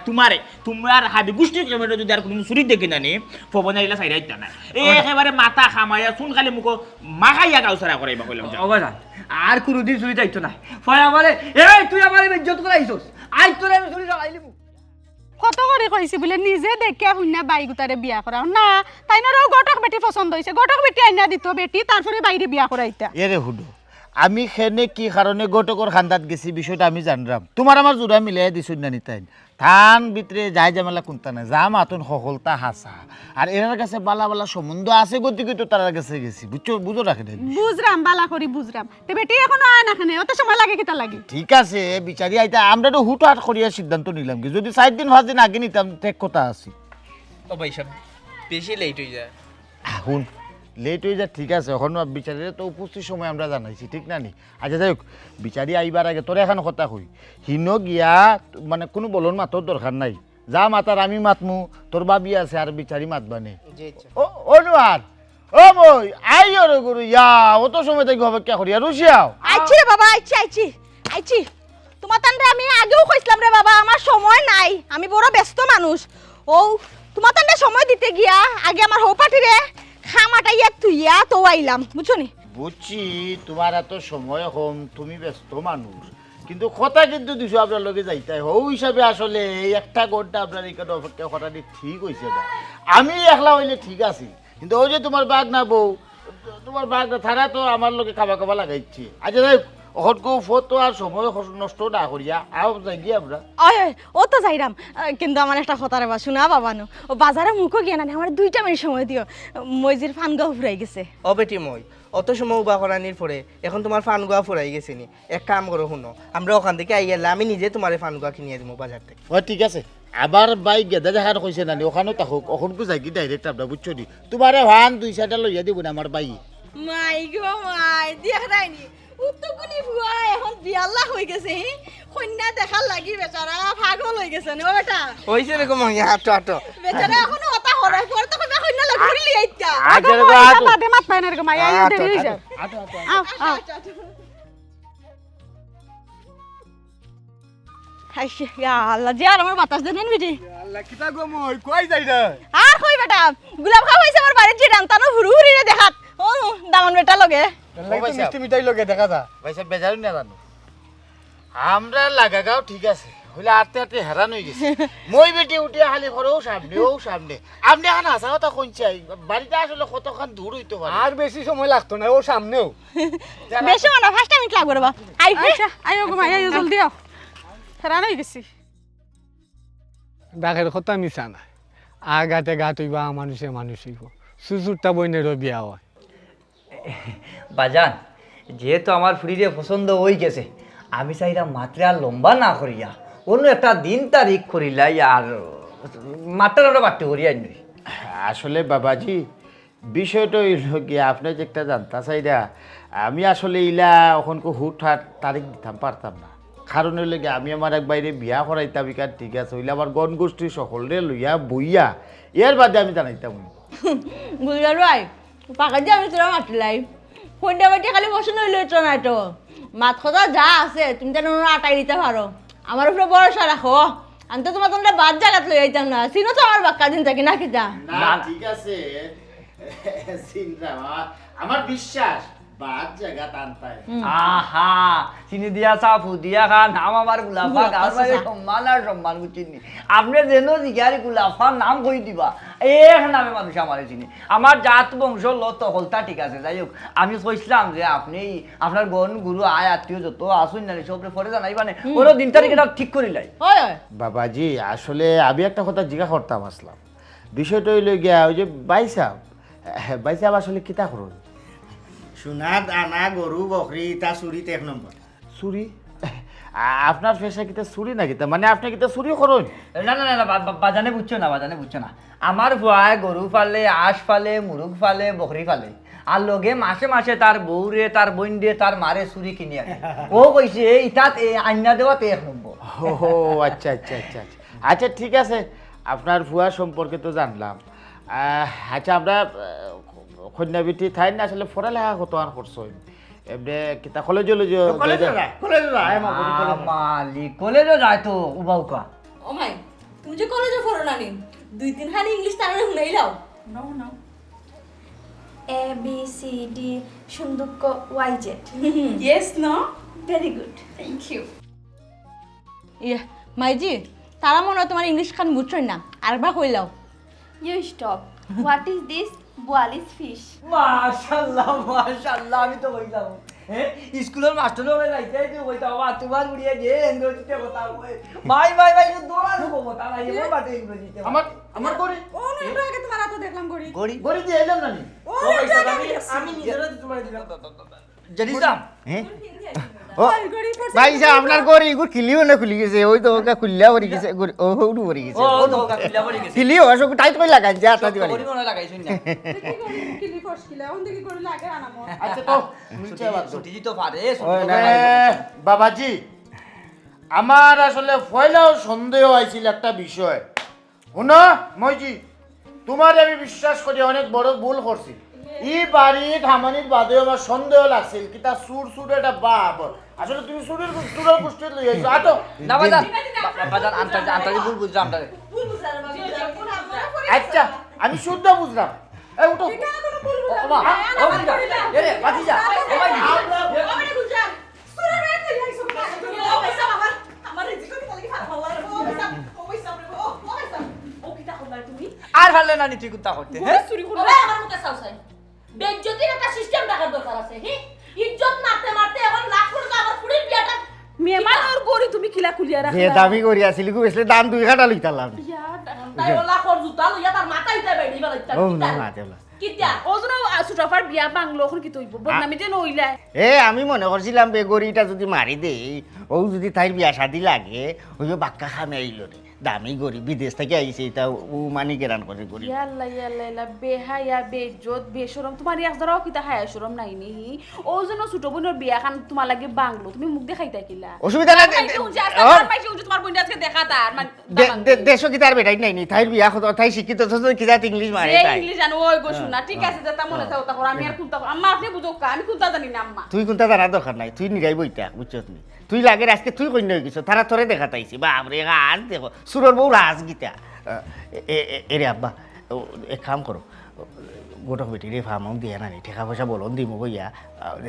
তোমার হাবি গোষ্ঠী কিলোমিটার যদি আর কোনোদিন চুরি দেখে না নি ফবনা এলা সাইড আইতা না একেবারে মাথা খামাইয়া চুন খালি মুখ মাখাইয়া গাও সারা করাইবা কইলাম অবদান আর কোনোদিন চুরি যাইতো না ফলে আমারে এই তুই আমার ইজ্জত করে আইছস আই তোরে আমি চুরি চালাইলি কত করে কইছি বলে নিজে দেখে হুন্না বাইগুতারে বিয়া করাও না তাইনারও গটক বেটি পছন্দ হইছে গটক বেটি আইনা দিত বেটি তারপরে বাইরে বিয়া করাইতা এরে হুডো আমি খেনে কি কারণে গটকর খান্দাত গেছি বিষয়টা আমি জানলাম তোমার আমার জোড়া মিলাই দিছুন না নিতাইন থান ভিতরে যাই জামেলা কোনটা না যা মাতন সকলতা হাসা আর এনার কাছে বালা বালা সম্বন্ধ আছে গতিকে তো তার কাছে গেছি বুঝো রাখে দেন বুঝরাম বালা করি বুঝরাম তে বেটি এখনো আয় না খানে অত সময় লাগে কিতা লাগে ঠিক আছে বিচারি আইতা আমরা তো হুটহাট করিয়া সিদ্ধান্ত নিলাম কি যদি 4 দিন 5 দিন আগে নিতাম ঠিক কথা আছে ও ভাই সাহেব বেশি লেট হয়ে যায় এখন লেট হয়ে যায় ঠিক আছে এখন বিচারিরে তো উপস্থিত সময় আমরা জানাইছি ঠিক না নি আচ্ছা যাই হোক বিচারি আইবার আগে তোর এখন কথা কই হিন গিয়া মানে কোনো বলন মাতর দরকার নাই যা মাতার আমি মাতমু তোর বাবি আছে আর বিচারি মাতবানে ও অনুয়ার ও বই আই ওরে গুরু ইয়া অত সময় থেকে অপেক্ষা করি আর রুশিয়াও আইছি রে বাবা আইছি তোমার তানরে আমি আগেও কইছিলাম রে বাবা আমার সময় নাই আমি বড় ব্যস্ত মানুষ ও তোমার তানরে সময় দিতে গিয়া আগে আমার হৌপাটি রে খামাটাইয়া তুইয়া তো আইলাম বুঝছো নি বুঝছি তোমার এত সময় কম তুমি ব্যস্ত মানুষ কিন্তু কথা কিন্তু দিছো আপনার লগে যাইতে ও হিসাবে আসলে এই একটা ঘন্টা আপনার এখানে অপেক্ষা করাটি ঠিক হয়েছে না আমি একলা হইলে ঠিক আছে কিন্তু ওই যে তোমার বাঘ না বউ তোমার বাঘ না থানা তো আমার লগে খাবা লাগাইছে আচ্ছা যাই অহটকো ফটো আর সময় নষ্ট না করিয়া আও যাই গিয়ে আমরা ও তো যাইরাম কিন্তু আমার একটা কথা রে বা শোনা বাবানো ও বাজারে মুখো গিয়া না আমার 2টা মিনিট সময় দিও মইজির ফানগা ফুরাই গেছে ও বেটি মই অত সময় উবা করানির পরে এখন তোমার ফানগুয়া ফুরাই গেছে নি এক কাম করো শুনো আমরা ওখান থেকে আই গেলে আমি নিজে তোমার ফানগুয়া কিনিয়ে দিব বাজার থেকে ও ঠিক আছে আবার বাইক গেদা দেখার কইছে না ওখানেও থাকুক ওখানকো যাই কি ডাইরেক্ট আমরা বুঝছো নি তোমারে ভান 2-4টা লইয়া দিব না আমার বাই মাই গো মাই দেখ রাইনি উত্তকুনি ভুয়া এখন বিয়াল্লা হই গেছে কন্যা দেখার লাগি বেচারা পাগল হই গেছে নে বেটা হইছে রে কম হাটো বেচারা এখন ওটা হরাই পর তো কন্যা লাগি ঘুরলি আইতা আচ্ছা রে আটো বাদে মাত পায় না রে মাই আই দেরি হই যায় আও হাইছে ইয়া আল্লাহ যে আর আমার বাতাস দেন বেটি আল্লাহ কিতা গো মই কই যাই রে আর কই বেটা গোলাপ খাওয়া হইছে আমার বাড়ির জিরান তানো হুরুহুরি রে দেখাত ও দামান বেটা লগে মিষ্টি মিঠাই লগে দেখা যা ভাই সাহেব বেজারু না জানো আমরা লাগাগাও ঠিক আছে হইলে আটতে হেরান হয়ে গেছে মই বেটি উঠিয়া খালি ঘরেও সামনে আপনি এখন আসা কথা কইছাই বাড়িতে আসলে কতক্ষণ দূর হইতে পারে আর বেশি সময় লাগতো না ও সামনেও বেশি না 5 মিনিট লাগবে রে বা আই আচ্ছা আইও গো মাই আইও জলদি আও ফেরান হই গেছি ডাকের কথা মিছা না আগাতে গাত হইবা মানুষে মানুষ হইব সুসুরটা বইনেরও বিয়া হয় বাজান যেহেতু আমার ফ্রিজে পছন্দ হয়ে গেছে আমি চাইরা মাত্রা লম্বা না করিয়া অন্য একটা দিন তারিখ করিলাই আর মাত্রা আমরা বাড়তে করিয়া নই আসলে বাবাজি বিষয়টা হইল কি আপনি যে একটা জানতা চাইরা আমি আসলে ইলা ওখানকে হুটহাট তারিখ দিতাম পারতাম না কারণ হইলে কি আমি আমার এক বাইরে বিয়া করাইতাম ইকার ঠিক আছে হইলে আমার গণ গোষ্ঠী সকলে লইয়া বইয়া এর বাদে আমি জানাইতাম বুঝলাম ভাই পাকা যে আমি তোরা মাতলাই ফোনটা বাটি খালি বসে নইলে তো না তো মাত কথা যা আছে তুমি যেন আটাই দিতে পারো আমার উপরে ভরসা রাখো আমি তো তোমার তোমরা বাদ জায়গাত লই যাইতাম না চিনো তো আমার বাক্কা দিন থাকি না কিতা না ঠিক আছে আমার বিশ্বাস বাদ জায়গা টানতায় আহা চিনি দিয়া চাপু দিয়া খা নাম আমার গুলাফা গার বাড়ি সম্মান আর সম্মান বুঝিনি আপনি যেন জিগারি গুলাফার নাম কই দিবা এক নামে মানুষ আমারে চিনি আমার জাত বংশ লত হলতা ঠিক আছে যাই হোক আমি কইছিলাম যে আপনি আপনার গণ গুরু আয় আত্মীয় যত আসুন না সবরে পরে জানাইবানে ওরও দিন তারিখ এটা ঠিক করিলাই হয় বাবাজি আসলে আমি একটা কথা জিজ্ঞাসা করতাম আসলাম বিষয়টা হইল গিয়া ওই যে ভাই সাহেব আসলে কিতা করুন সোনা দানা গরু বকরি তা চুরিতে 1 নম্বর চুরি আপনার পেশা কিতা চুরি না কিতা মানে আপনি কিতা চুরি করুন? না না না বাজানে বুঝছো না, বাজানে বুঝছো না। আমার ভয় গরু ফালে, আঁশ ফালে, মুরগ ফালে, বকরি ফালে, আর লগে মাসে মাসে তার বউরে, তার বোন দিয়ে, তার মারে চুরি কিনে আনে। ও কইছে ইতাত আইনা দেওয়াতে 1 নম্বর। ও আচ্ছা আচ্ছা আচ্ছা আচ্ছা আচ্ছা ঠিক আছে, আপনার ভুয়া সম্পর্কে তো জানলাম। আচ্ছা আমরা কন্যা বিটি থাই না আসলে পড়ালেখা কত আর করছো এমনি কিতা কলেজে মালিক কলেজে যায় তো উবাউকা। ও মাই তুমি যে কলেজে পড়ো না নি 2-3 খানি ইংলিশ তারে শুনাই লাও। No, no. A, B, C, D, Shunduk, Y, Z. Yes, no? Very good. Thank you. ইয়ে মাইজি তারা মনে হয় তোমার ইংলিশ খান বুঝছই না আরেকবার কই লাও। You stop. What is this? Boalis fish. মাশাআল্লাহ মাশাআল্লাহ, আমি তো কইলাম হ্যাঁ স্কুলের মাস্টার হয়ে যাইতে যে কইতা বাবা তোমার গুড়িয়ে যে ইংরেজিতে কথা কই ভাই ভাই ভাই দৌড়া দেবো কথা নাই এবার বাটে ইংরেজিতে আমার গড়ি ও না একটু আগে তোমার হাতে দেখলাম গড়ি। গড়ি গড়ি দিয়ে এলাম না নি ও একটু আগে আমি নিজেরও তোমার দিলাম। জেডিসাম হ্যাঁ ও ভাই সাহেব আপনার গড়ি এগুলো খিলিও না খুলি গেছে ওই তো ওকে খুললা পড়ে গেছে ও হউডু পড়ে গেছে ও তো কাকিলা পড়ে গেছে খিলিও আসো টাইট করে লাগাই যা আটা দিবালি গড়ি মনে লাগাইছ না কি গড়ি কিলি ফসকিলা ওন দিকে গড়ি লাগে আনামো। আচ্ছা তো মিলছে বাদ ছুটি তো পারে বাবাজি আমার আসলে পয়লাও সন্দেহ হয়েছিল একটা বিষয়। শুনো মইজি তোমার আমি বিশ্বাস করি অনেক বড় ভুল করছি। এই বাড়ি ধামানির বাদে আমার সন্দেহ লাগছিল কি তা সুর একটা বাপ আসলে তুমি সুরের গোষ্ঠী লই আইছো আটো না বাজান বাজান আন্তাজি ভুল বুঝলাম আমটারে। আচ্ছা আমি শুদ্ধ বুঝলাম। এই উঠো ও বাবা এ রে বাতি যা ও ভাই আর ভালো না নি তুই কুত্তা করতে হ্যাঁ ওরে আমার মুখে সাউসাই বেজ্জতির একটা সিস্টেম রাখার দরকার আছে। হি ইজ্জত মারতে মারতে এখন লাখ কোটি আমার পুরির বিয়াটা মেমান ওর গড়ি তুমি কিলা খুলিয়া যে রাখলা। দামি করি আসিল গো বেসলে দাম 2 কাটা লইতালাম তাই ওলা খর জুতা লইয়া তার মাথা ইতা বেড়ি বালাইতা ও না না দেলা কিতা ও জন সুটাফার বিয়া বাংলো এখন কি তৈব বদনামি যে নইলা। আমি মনে করছিলাম বেগরিটা যদি মারি দেই ও যদি তাইর বিয়া শাদি লাগে ওই বাক্কা খামে আইলো রে দামি গরি বিদেশ থেকে আইছে এটা ও মানি কেরান করে গরি ইয়াল্লা বেহায়া বেজত বেশরম তোমার ইয়াস ধরাও কিতা হায়া শরম নাই নি ও জন ছোট বোনের বিয়া খান তোমার লাগে বাংলো তুমি মুখ দেখাই থাকিলা অসুবিধা নাই তোমার বোন আজকে দেখা তার মানে দেশো কি তার বেটাই নাই নি তাইর বিয়া কত তাই শিক্ষিত কি জাত ইংলিশ মারে তাই ইংলিশ জানো ওই গো শুনা ঠিক আছে যেটা মনে থাও তা আমি আর কুনতা আম্মা আপনি বুঝো আমি কুনতা জানি না আম্মা তুই কোনটা জানা দরকার নাই তুই নিরাই বইতা বুঝছস নি তুই লাগে আজকে তুই কইন হয়ে গেছ তারা তোরে দেখা তাইছি বাপরে আজ দেখো সুরর বউ রাজ গীতা এরে আব্বা এক কাম করো গোটক বেটি রে ফার্মাও দিয়ে নানি টাকা পয়সা বলন দিমু কইয়া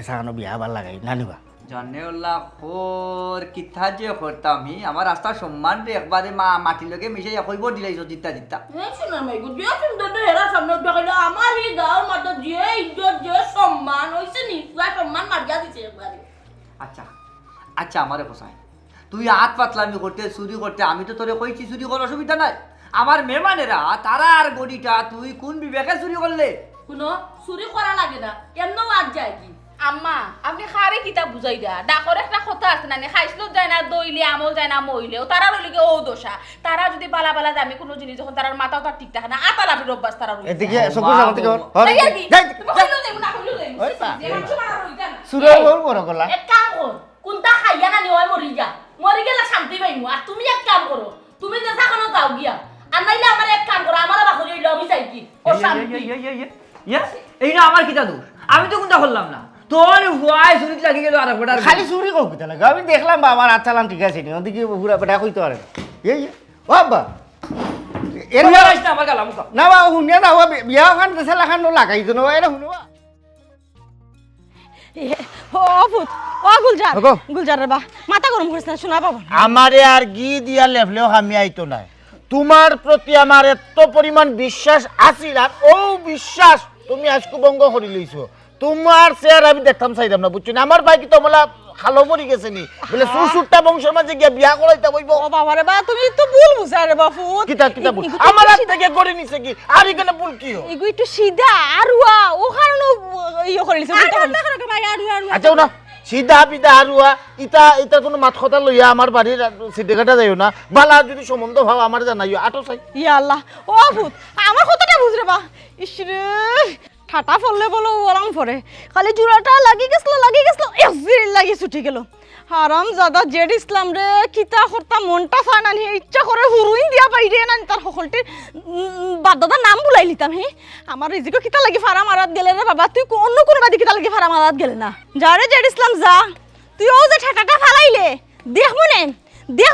সাহানো বিয়া আবার লাগাই নানিবা জানেওলা খোর কিথা যে করতামি আমার রাস্তা সম্মান রে একবারে মাটি লগে মিশে কইব দিলাইছো জিত্তা জিত্তা শুনা মাই গো যে সুন্দর হেরা সামনে দেখাইলো আমার এই গাঁর মধ্যে যে ইজ্জত যে সম্মান হইছে নি পুরা সম্মান মারিয়া দিছে একবারে। আচ্ছা আচ্ছা আমারে কোসাই তুই হাত পাতলামি করতে চুরি করতে আমি তো তোরে কইছি চুরি করার অসুবিধা নাই। আমার মেহমানেরা তারা আর গড়িটা তুই কোন বিবেকে চুরি করলে? শুনো চুরি করা লাগে না এমনও আজ যায় কি আম্মা আপনি খারে কিতা বুঝাই দা ডাকর একটা কথা আছে না খাইছিল যায় না দইলে আমল যায় না মইলেও তারা রইলে ও দোষা তারা যদি বালা বালা দামি কোনো জিনিস যখন তার মাথাও তার ঠিক থাকে না আতা লাভের অভ্যাস তারা রইলে এদিকে সকল সামনে কোন তাই আর কি হইলো দেব না হইলো দেব ওই পা যে মানুষ মারা রইতা না সুরর বউ বড় গলা এক কাম কর কোনটা খাইয়া না নিও মরি যা মরি গেলে শান্তি পাইমু আর তুমি এক কাম করো তুমি যে সাখানো যাও গিয়া আর নাইলে আমার এক কাম করো আমার বাকরি হইলো আমি চাই কি ও শান্তি এই না আমার কিটা দোষ আমি তো কোনটা করলাম না তোর ভয় চুরি লাগি গেল আর বড় খালি চুরি করো কিতা লাগে আমি দেখলাম বাবা রাত চালাম ঠিক আছে নি ওদিকে পুরা বেটা কইতে পারে এই বাবা এর না আমার গালা মুখ না বাবা শুনিয়া না বিয়া খান দেশে লাখান লাগাই তো না এরা শুনবা ও ভূত ও গুলজার গুলজার রে বা মাথা গরম করিস না শোনা বাবা আমারে আর গি দিয়া লেভলেও আমি আইতো নাই। তোমার প্রতি আমার এত পরিমাণ বিশ্বাস আছিল আর ও বিশ্বাস তুমি আজকে ভঙ্গ করে লইছো। তোমার চেয়ার আমি দেখতাম চাইতাম না বুঝছো না আমার ভাই কি তোমরা খালো মরি গেছে নি বলে সুরসুরটা বংশের মাঝে গিয়া বিয়া করাইতা বইব। ও বাবা রে বা তুমি তো ভুল বুঝা রে বাপু কিতা কিতা ভুল আমার হাত থেকে গড়ে নিছে কি আর এখানে ভুল কি এগু একটু সিধা আরুয়া ও কারণে ইয়ে করিস আচ্ছা না সিধা পিধা হারুয়া ইটা ইটা কোনো মাত কথা লইয়া আমার বাড়ির সিদ্ধে কাটা যাইও না বালা যদি সম্বন্ধ ভাব আমার জানাইও আটো চাই ইয়া আল্লাহ ও ভূত আমার কথাটা বুঝরে বা ইসরে ঠাটা ফললে বলো ওরাম পরে খালি জুড়াটা লাগি গেছিল এক্সিল লাগি ছুটি গেল হারাম জাদা জেড ইসলাম রে কিতা করতা মনটা ফানানি ইচ্ছা করে হুরুইন দিয়া পাইরে না তার সকলটি বাদদার নাম বুলাই লিতাম হে আমার রিজিকো কিতা লাগি ফারা মারাত গেলে রে বাবা তুই অন্য কোন বাদি কিতা লাগি ফারা মারাত গেলে না যারে জেড ইসলাম যা তুই ও যে ঠাটাটা ফালাইলে দেখ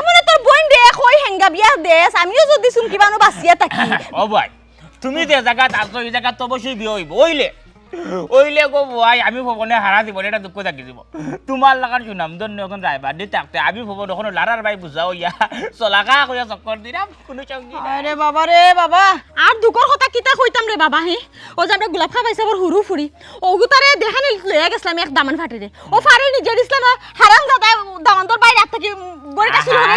মনে তোর বোন রে কই হেঙ্গা বিয়া দেশ আমিও যদি শুন কিবানো বাসিয়া থাকি ও ভাই তুমি যে জায়গা আসছো এই জায়গা তো অবশ্যই বিয়ে হইব ওইলে গো ভাই আমি ভবনে হারা দিব এটা দুঃখ থাকি দিব তোমার লাগার সুনাম ধন্য এখন ড্রাইভার দি থাকতে আমি ভবন এখন লারার ভাই বুঝাও ইয়া চলাকা কইয়া চক্কর দিলাম কোনো চঙ্গি আরে বাবা আর দুঃখর কথা কিতা কইতাম রে বাবা হে ও যে আমরা গোলাপ খা পাইছে বড় হুরু ফুরি ও গুতারে দেখানে লইয়া গেছলাম এক দামান ফাটে রে ও ফারে নিজে দিছলাম হারাম দাদা দামান তোর বাইরে থেকে গড়িটা শুরু করে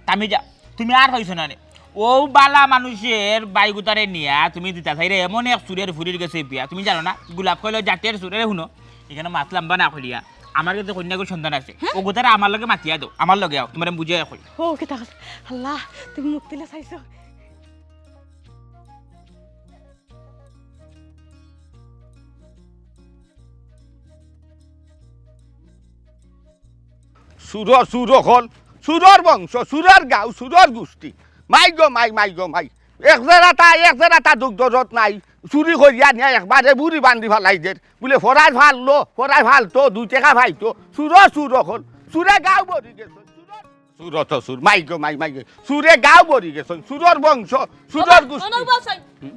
তুমি যা তুমি আর হইছ না ও বালা মানুষের বাইগুতারে নিয়া তুমি দিতা চাইরে এমন এক সুরের ফুরির গেছে বিয়া তুমি জানো না গোলাপ কইলো জাতের সুরের শুনো এখানে মাছ লাম্বা না কইলিয়া আমার কাছে কন্যাকুর সন্তান আছে ও গোতারে আমার লগে মাতিয়া দাও আমার লগে আও তোমার বুঝে কই ও কিতা আল্লাহ তুমি মুক্তিলে চাইছো সুরর বংশ সুরর গাঁও সুরর গোষ্ঠী মাই এক জেরাটা দুগ্ধরত নাই চুরি করিয়া নিয়ে একবারে বুড়ি বান্ধি ফেলাই দের বলে ফরাই ভাল তো 2 টাকা ভাই তো সুর হল সুরে গাঁও ভরি গেছ সুর মাই সুরে গাঁও ভরি গেছ সুরর বংশ সুরর গোষ্ঠী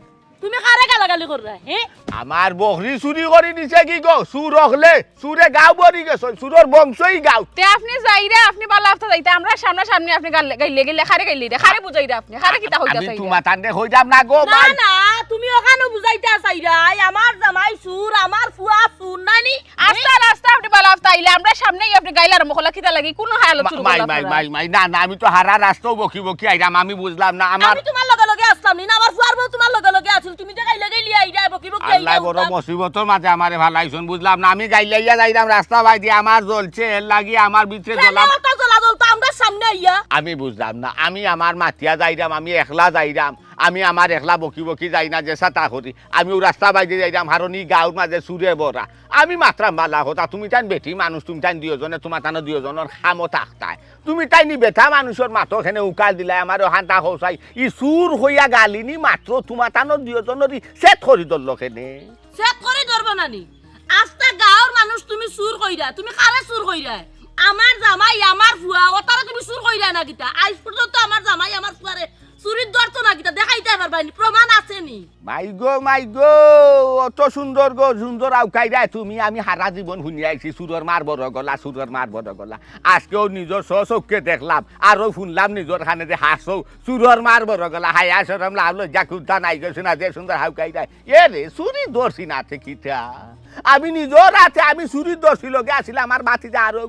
তুমি কারে গালাগালি কররা হে আমার বকরি চুরি করে দিছে কি গো সুর হলে সুরে গাঁও ভরি গেছ সুরর বংশই গাঁও তে আপনি যাইরা আপনি বালা আফতা যাইতে আমরা সামনে আপনি গাইলে খারে খারে বুঝাইরা আপনি খারে কিতা হইতা আমি চাইরা তোমার তান্ডে হই যাম না গো না না তুমি ওখানে বুঝাইতে চাইরাই আমার জামাই সুর আমার ফুয়া সুর নানি আস্তে আপনি বালা আফতা আইলে আমরা সামনেই আপনি গাইলার মখলা কিতা লাগি কোন হায়ালত শুরু করলা মাই না আমি তো হারা রাস্তাও বকি আইরাম আমি বুঝলাম না আমার আমি তোমার লগে আসলাম না আমার ফুয়ার বউ তোমার লগে আছিল তুমি যে গাইলে আইরা বকি আল্লাহ বড় মুসিবতের মাঝে আমারে ভালাইছন বুঝলাম না আমি গাইলাইয়া যাইরাম রাস্তা বাই দিয়ে আমার জ্বলছে এর লাগি আমার ভিতরে জ্বলাম জ্বলা আমরা সামনে আইয়া আমি বুঝলাম না আমি আমার মাতিয়া যাইরাম আমি একলা যাইরাম আমি আমার একলা বকি যাই না যে সাতা করি আমি ও রাস্তা বাইরে যাইরাম হারনি গাঁর মাঝে সুরে বরা আমি মাত্রা মালা কথা তুমি তাই বেটি মানুষ তুমি তাই দুজনে তোমার তানো দুজনের খামো থাকতায় তুমি তাই নি বেঠা মানুষের মাথো খেনে উকাল দিলাই আমার হান্তা হসাই ই সুর হইয়া গালিনি মাত্র তোমার তানো দুজনের সেট করি ধরল খেনে সেট করে ধরবো নানি আস্তা গাঁর মানুষ তুমি সুর কইরা তুমি কারে সুর কইরা আমার জামাই আমার ফুয়া ওটারে তুমি সুর কইরা না কিতা আজ পর্যন্ত আমার জামাই আমার ফুয়ারে চুরির দর্ত না কিতা দেখাইতে পারবানি প্রমাণ আছে নি মাই গো অত সুন্দর আউকাইরা তুমি আমি হারা জীবন শুনিয়া আইছি সুরর মার বড় গলা আজকেও নিজের চোখকে দেখলাম আরো শুনলাম নিজের খানে যে হাসো সুরর মার বড় গলা হায়া সরম লাভ যা কুর্তা নাই গেছে না যে সুন্দর হাউকাইরা এ রে চুরি দর্শি না আছে কিতা আমি নিজের আছে আমি চুরির দর্শি লগে আসিলাম আমার মাটিতে আরো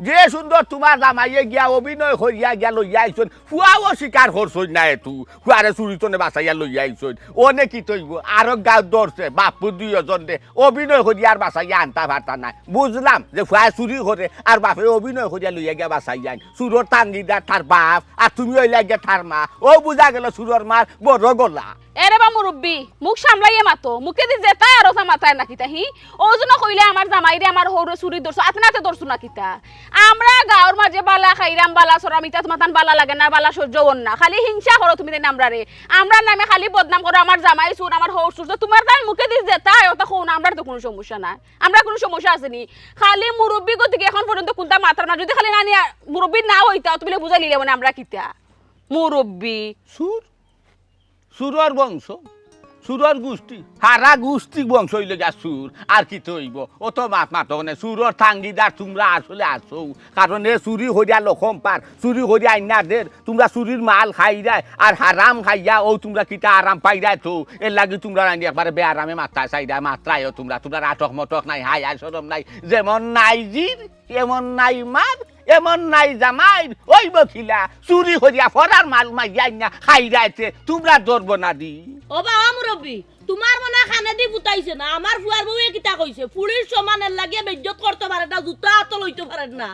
যে সুন্দর তোমার জামাইয়ে গিয়া অভিনয় করিয়া গিয়া লইয়া আইছন ফুয়াও স্বীকার করছই না এতু ফুয়ারে চুরি তনে বাঁচাইয়া লইয়া আইছন অনে কি তৈব আরো গাঁও ধরছে বাপু দুইজন দে অভিনয় করিয়া আর বাঁচাইয়া আনতা ভাতা নাই বুঝলাম যে ফুয়া চুরি করে আর বাপে অভিনয় করিয়া লইয়া গিয়া বাঁচাইয়া আইন সুরর টাঙ্গিদার তার বাপ আর তুমি হইলা গিয়া তার মা ও বুঝা গেল সুরর মার বড় গলা এরে বা মুরব্বি মুখ সামলাইয়ে মাতো মুখে দি যেতাই আর ওটা মাথায় নাকি তাহি ওজন কইলে আমার জামাইরে আমার হৌরে চুরি দর্শো আতনাতে দর্শো নাকি তা আমরা গাঁর মাঝে বালা খাইরাম বালা সরাম ইতা তোমার বালা লাগে না বালা সহ্য না খালি হিংসা করো তুমি তাই আমরারে আমরার নামে খালি বদনাম করো আমার জামাই চুর আমার হৌর চুর তোমার তাই মুখে দি যেতাই ওটা কোন আমরার তো কোনো সমস্যা নাই আমরা কোনো সমস্যা আসেনি খালি মুরব্বি গতিকে এখন পর্যন্ত কোনটা মাথার না যদি খালি নানি মুরব্বি না হইতা তুমি বুঝাই নিলে মানে আমরা কিতা মুরব্বি সুরর বংশ সুরর গোষ্ঠী হারা গোষ্ঠী বংশ হইলে গা সুর আর কি তৈব ও তো মাত মানে সুরর টাঙ্গিদার তোমরা আসলে আসো কারণ এ চুরি হইয়া লক্ষম পার চুরি হইয়া আইনাদের তোমরা চুরির মাল খাই যায় আর হারাম খাইয়া ও তোমরা কিটা আরাম পাই যায় তো এর লাগি তোমরা আইনি একবারে বেআরামে মাত্রা চাইদা মাত্রায় তোমরা আটক মটক নাই হাই সরম নাই যেমন নাই জির এমন নাই মার এমন নাই জামাই ওই বকিলা চুরি হইয়া ফরার মাল মাইয়া খাই যাইতে তোমরা ধরবো না দি ও বাবা মুরব্বি তোমার মনে খানে দি ফুটাইছে না আমার ফুয়ার বউয়ে কিতা কইছে ফুলির সমানের লাগিয়ে বেজ্জত করতে পারে না জুতা হাতে লইতে পারেন না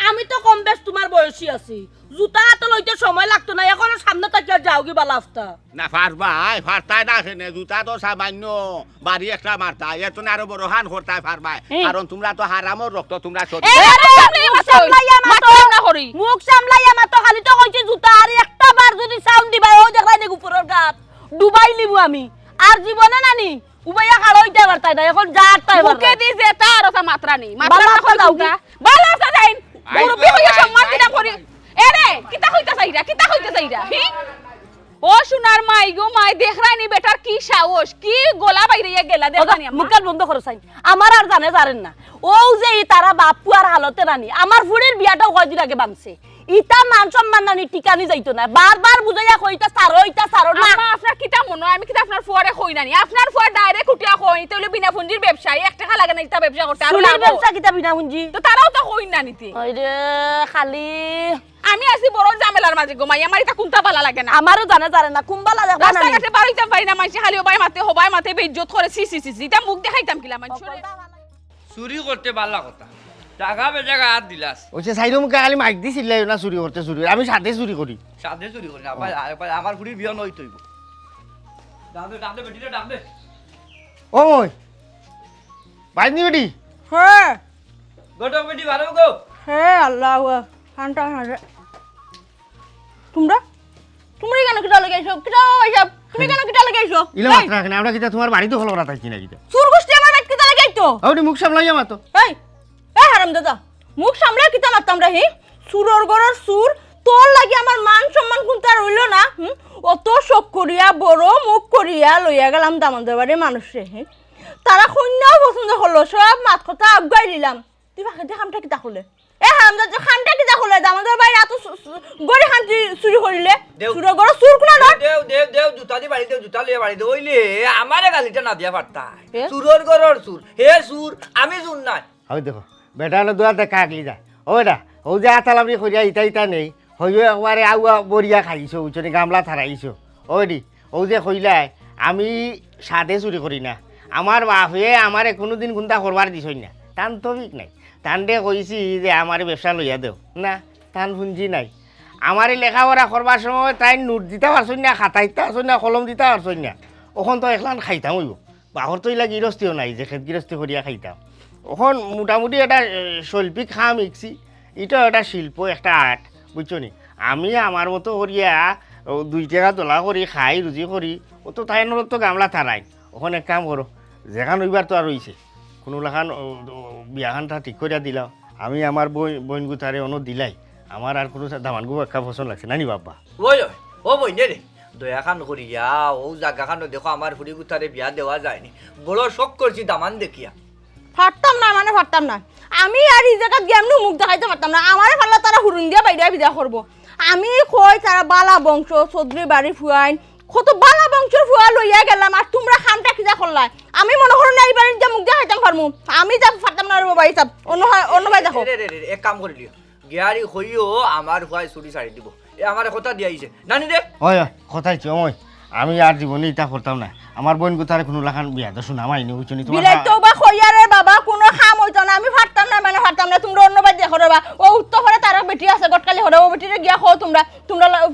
আমি তো কম বেশ তোমার বয়সী আছি জুতা হাতে লইতে সময় লাগতো না এখন সামনে তাকিয়া যাও কি বালাফতা না ফারবাই ফারতাই না সেনে জুতা তো সামান্য বাড়ি একটা মারতা এত না আরো বড় হান করতাই ফারবাই কারণ তোমরা তো হারামর রক্ত তোমরা সত্যি মুখ সামলাইয়া মাতো খালি তো কইছে জুতা আর একটা বার যদি সাউন্ড দিবা ও দেখাই দেখ উপরের গাত ডুবাই লিবু আমি আর জীবনে নানি উবাইয়া খাড় হইতে পারতাই না এখন যা তাই মুখে দিছে তার ওটা মাত্রা নেই মাত্রা কইতা ভালো আছে যাইন মুরব্বি হইয়া সম্মান দিনা করি এরে কিতা কইতা চাইরা হি ও সোনার মাই গো মাই দেখরানি বেটার কি সাহস কি গোলা বাইরে গেলা দেখরানি মুকাল বন্ধ করো চাই আমার আর জানেন না ও যে তারা বাপু আর হালতে রানি আমার ফুড়ির বিয়াটাও কয়দিন আগে ভাঙছে ইটা মান সম্মান নানি টিকানি যাইতো না বারবার বুঝাইয়া কইতা সারো না আমা আপনার কিতা মনে হয় আমি কিতা আপনার ফুয়ারে কই নানি আপনার ফুয়া ডাইরেক্ট উঠিয়া কই তাহলে বিনা পুঞ্জির ব্যবসায়ী 1 টাকা লাগে না ইটা ব্যবসা করতে আর ফুলের ব্যবসা কিতা বিনা পুঞ্জি তো তারাও তো কই নানিতে ওইরে খালি আমি আছি বড় ঝামেলার মাঝে গোমাই আমার এটা কোনটা ভালো লাগে না আমারও জানে না কুম্বালা দেখবা রাস্তা ঘাটে বাড়াইতাম পারি না মাইছে খালি হবাই মাতে বেইজ্জত করে সি এটা মুখ দেখাইতাম কিলা মানুষ চুরি করতে পারলা কথা টাকা বেজাগা হাত দিলাস ওইছে সাইড মুখে খালি মাইক দিছিল না চুরি করতে চুরি আমি সাথে চুরি করি সাথে চুরি করি না আমার ফুড়ির বিয়া নই তৈব ডাক দে বেটিটা ডাক দে ও মই বাইনি বেটি হ্যাঁ গোটক বেটি ভালো গো হ্যাঁ আল্লাহ ফান্টা হারে তোমরা কেন কিটা লাগাইছো তুমি কেন কিটা লাগাইছো ইলা মাত্রা কেন আমরা কিটা তোমার বাড়ি তো হলো রাতা কিনা কিটা সুর গোষ্ঠী আমার বাইক কিটা লাগাইতো ওটি মুখ সামলাইয়া মাতো এই হারামজাদা মুখ সামলাই কিটা মারতাম রে হি সুরর গরর সুর তোর লাগি আমার মান সম্মান কোনটা রইলো না অত শোক করিয়া বড় মুখ করিয়া লইয়া গেলাম দামোদর বাড়ির মানুষরে তারা কন্যাও পছন্দ হলো সব মাত কথা আগাই দিলাম তুই বাকি খামটা কিটা খুলে হারামজাদা খামটা কিটা খুলে দামোদর বাড়ি এত গড়ি খান্তি চুরি করিলে সুরর গরর সুর কোনা না দেও জুতা দি বাড়ি দেও জুতা লিয়ে বাড়ি দেও ওইলে আমারে গালিটা না দিয়া পারতা সুরর গরর সুর হে সুর আমি সুর নাই ওই দেখো বেটা না দুয়া দেখা আগলি যায় ও বেটা ও যে আতালামনি করিয়া ইটা নেই হইও একবারে আউয়া বরিয়া খাইছো উচনি গামলা থারাইছো ওইডি ও যে কইলাই আমি সাদে চুরি করি না আমার বাপে আমারে কোনোদিন গুন্তা করবার দিছই না টান তো ঠিক নাই টান দে কইছি যে আমার ব্যবসা লইয়া দেও না টান পুঞ্জি নাই আমারে লেখাপড়া করবার সময় তাই নোট দিতে পারছই না খাতা দিতে পারছই না কলম দিতে পারছই না ওখন তো একলান খাইতাম হইব বাহর তো ইলা গৃহস্থীও নাই যে খেত গৃহস্থী করিয়া খাইতাম ওখন মোটামুটি একটা শৈল্পিক খাম ইকছি এটা একটা শিল্প একটা আর্ট বুঝছো নি আমি আমার মতো করিয়া 2 টাকা তোলা করি খাই রুজি করি ও তো তাই তো গামলা থারাই ওখানে এক কাম করো যেখান ওইবার তো আর রয়েছে কোনো লাখান বিয়াখানটা ঠিক করিয়া দিলাম আমি আমার বইন গুতারে অন্য দিলাই আমার আর কোনো দামান গু একটা পছন্দ লাগছে নানি বাবা ও বই নে রে দয়াখান করিয়া ও জায়গাখান দেখো আমার ফুড়ি গুতারে বিয়া দেওয়া যায়নি বড় শখ করছি দামান দেখিয়া ফাটতাম না আমি আর এই জায়গা গেমনু মুখ দেখাইতে পারতাম না আমারে ফাল্লা তারা হুরুন দিয়া বাইরে বিদা করব আমি কই তারা বালা বংশ চৌধুরী বাড়ি ফুয়াইন কত বালা বংশের ফুয়া লইয়া গেলাম আর তোমরা খামটা কিজা করলা আমি মনে করো না এই বাড়ির যা মুখ দেখাইতাম পারমু আমি যা ফাটতাম না রে বাবা সব অন্য ভাই দেখো এক কাম করে লিও গিয়ারি হইও আমার ফুয়াই চুরি ছাড়ি দিব এ আমার কথা দিয়াইছে নানি রে ওই কথাই ওই আমি আর জীবনে ইটা করতাম না আমার বোন গুতারে কোনো লাখান বিয়া তো শোনা মাইনি বুঝছনি তোমার বিলাই তো বা কইয়ারে বাবা কোনো খাম হইতো না আমি ফাটতাম না তোমরা অন্য বাই দেখো রে বা ও উত্তর করে তার বেটি আছে গটকালি হরে ও বেটিরে গিয়া কও তোমরা